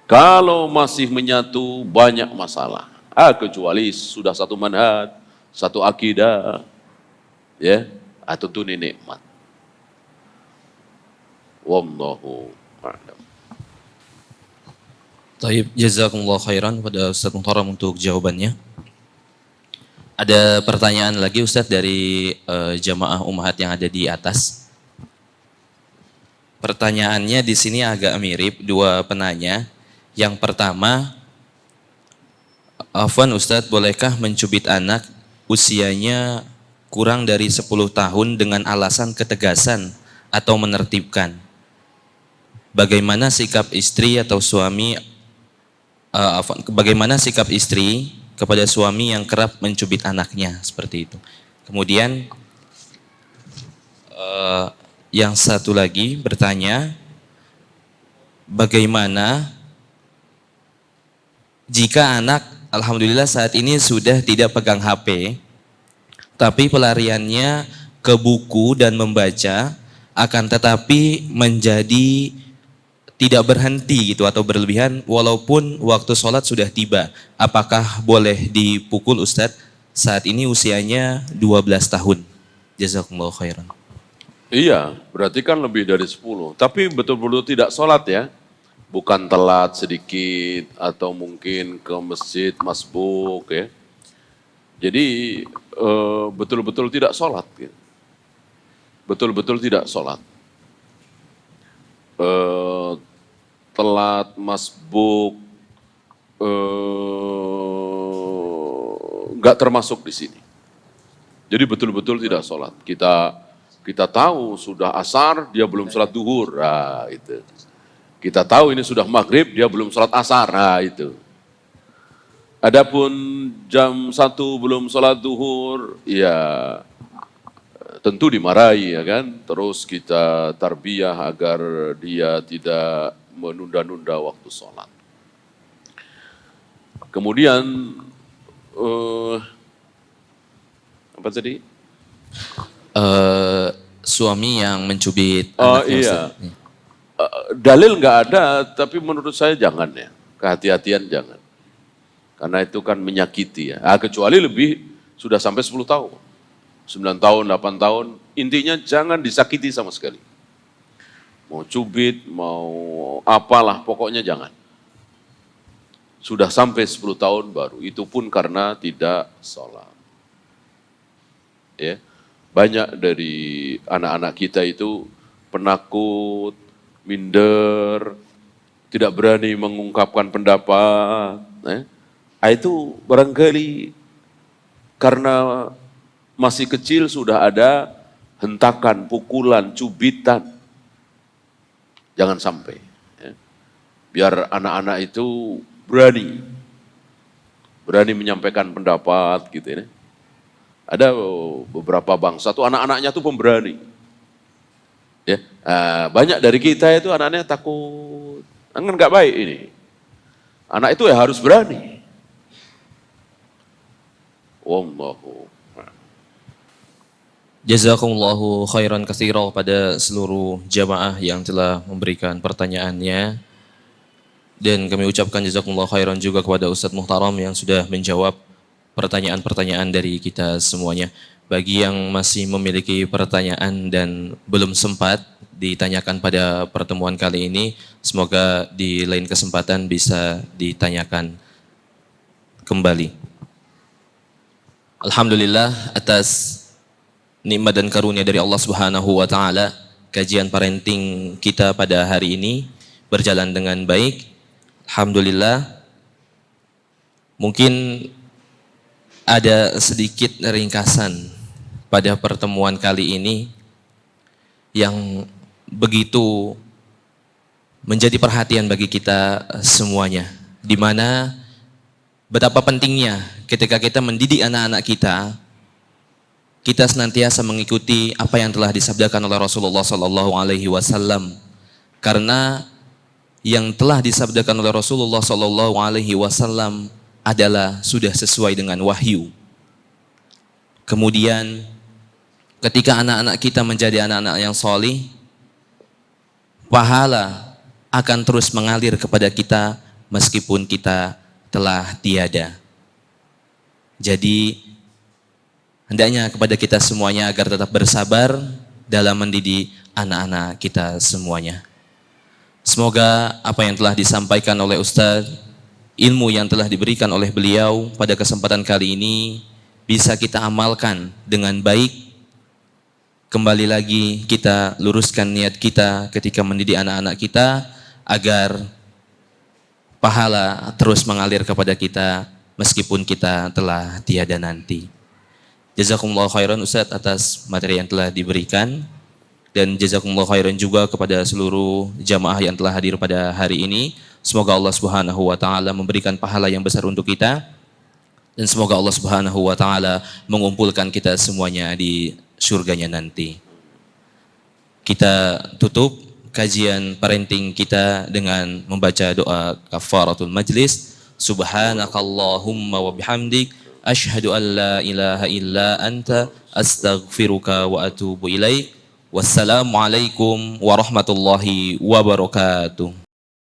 Kalau masih menyatu banyak masalah. Kecuali sudah satu manhaj, satu akidah, ya, tentu ini nikmat. Wallahu a'lam. Taib, jazakumullah khairan pada Ustaz Muhtaram untuk jawabannya. Ada pertanyaan lagi Ustaz dari jamaah ummahat yang ada di atas. Pertanyaannya di sini agak mirip, dua penanya. Yang pertama, Afwan Ustaz, bolehkah mencubit anak usianya kurang dari 10 tahun dengan alasan ketegasan atau menertibkan? Bagaimana sikap istri atau suami, bagaimana sikap istri kepada suami yang kerap mencubit anaknya, seperti itu. Kemudian yang satu lagi bertanya, bagaimana jika anak alhamdulillah saat ini sudah tidak pegang HP, tapi pelariannya ke buku dan membaca, akan tetapi menjadi tidak berhenti gitu atau berlebihan walaupun waktu sholat sudah tiba. Apakah boleh dipukul Ustadz? Saat ini usianya 12 tahun. Jazakumullah khairan. Iya, berarti kan lebih dari 10. Tapi betul-betul tidak sholat ya. Bukan telat sedikit atau mungkin ke masjid masbuk ya. Jadi betul-betul tidak sholat. Gitu. Betul-betul tidak sholat. Telat masbuk nggak termasuk di sini. Jadi betul-betul tidak sholat. Kita tahu sudah asar, dia belum sholat duhur, itu. Kita tahu ini sudah maghrib, dia belum sholat asar, itu. Adapun jam 1 belum sholat duhur, ya tentu dimarahi ya kan. Terus kita tarbiyah agar dia tidak menunda-nunda waktu sholat. Kemudian apa tadi? Suami yang mencubit Oh anaknya, iya, Ustaz. dalil nggak ada, tapi menurut saya jangan ya, kehati-hatian jangan. Karena itu kan menyakiti ya, kecuali lebih sudah sampai 10 tahun, 9 tahun, 8 tahun, intinya jangan disakiti sama sekali. Mau cubit, mau apalah, pokoknya jangan. Sudah sampai 10 tahun baru, itu pun karena tidak sholat. Ya, banyak dari anak-anak kita itu penakut, minder, tidak berani mengungkapkan pendapat. Itu barangkali karena masih kecil sudah ada hentakan, pukulan, cubitan. Jangan sampai. Ya. Biar anak-anak itu berani menyampaikan pendapat gitu ya. Ada beberapa bangsa tuh anak-anaknya tuh pemberani. Ya, banyak dari kita itu anak-anaknya takut. Kan nggak baik ini. Anak itu ya harus berani. Wallahu. Jazakumullahu khairan katsira pada seluruh jamaah yang telah memberikan pertanyaannya. Dan kami ucapkan jazakumullahu khairan juga kepada Ustadz Muhtaram yang sudah menjawab pertanyaan-pertanyaan dari kita semuanya. Bagi yang masih memiliki pertanyaan dan belum sempat ditanyakan pada pertemuan kali ini, semoga di lain kesempatan bisa ditanyakan kembali. Alhamdulillah atas nikmat dan karunia dari Allah Subhanahu wa taala, kajian parenting kita pada hari ini berjalan dengan baik. Alhamdulillah. Mungkin ada sedikit ringkasan pada pertemuan kali ini yang begitu menjadi perhatian bagi kita semuanya, di mana betapa pentingnya ketika kita mendidik anak-anak kita senantiasa mengikuti apa yang telah disabdakan oleh Rasulullah SAW, karena yang telah disabdakan oleh Rasulullah SAW adalah sudah sesuai dengan wahyu. Kemudian ketika anak-anak kita menjadi anak-anak yang solih, pahala akan terus mengalir kepada kita meskipun kita telah tiada. Jadi hendaknya kepada kita semuanya agar tetap bersabar dalam mendidik anak-anak kita semuanya. Semoga apa yang telah disampaikan oleh Ustadz, ilmu yang telah diberikan oleh beliau pada kesempatan kali ini bisa kita amalkan dengan baik. Kembali lagi kita luruskan niat kita ketika mendidik anak-anak kita agar pahala terus mengalir kepada kita meskipun kita telah tiada nanti. Jazakumullah khairan Ustadz atas materi yang telah diberikan, dan jazakumullah khairan juga kepada seluruh jamaah yang telah hadir pada hari ini. Semoga Allah Subhanahu wa taala memberikan pahala yang besar untuk kita, dan semoga Allah Subhanahu wa taala mengumpulkan kita semuanya di surganya nanti. Kita tutup kajian parenting kita dengan membaca doa kafaratul majlis. Subhanakallahumma wa bihamdik asyhadu an la ilaha illa anta astaghfiruka wa atubu ilaik. Wassalamualaikum warahmatullahi wabarakatuh.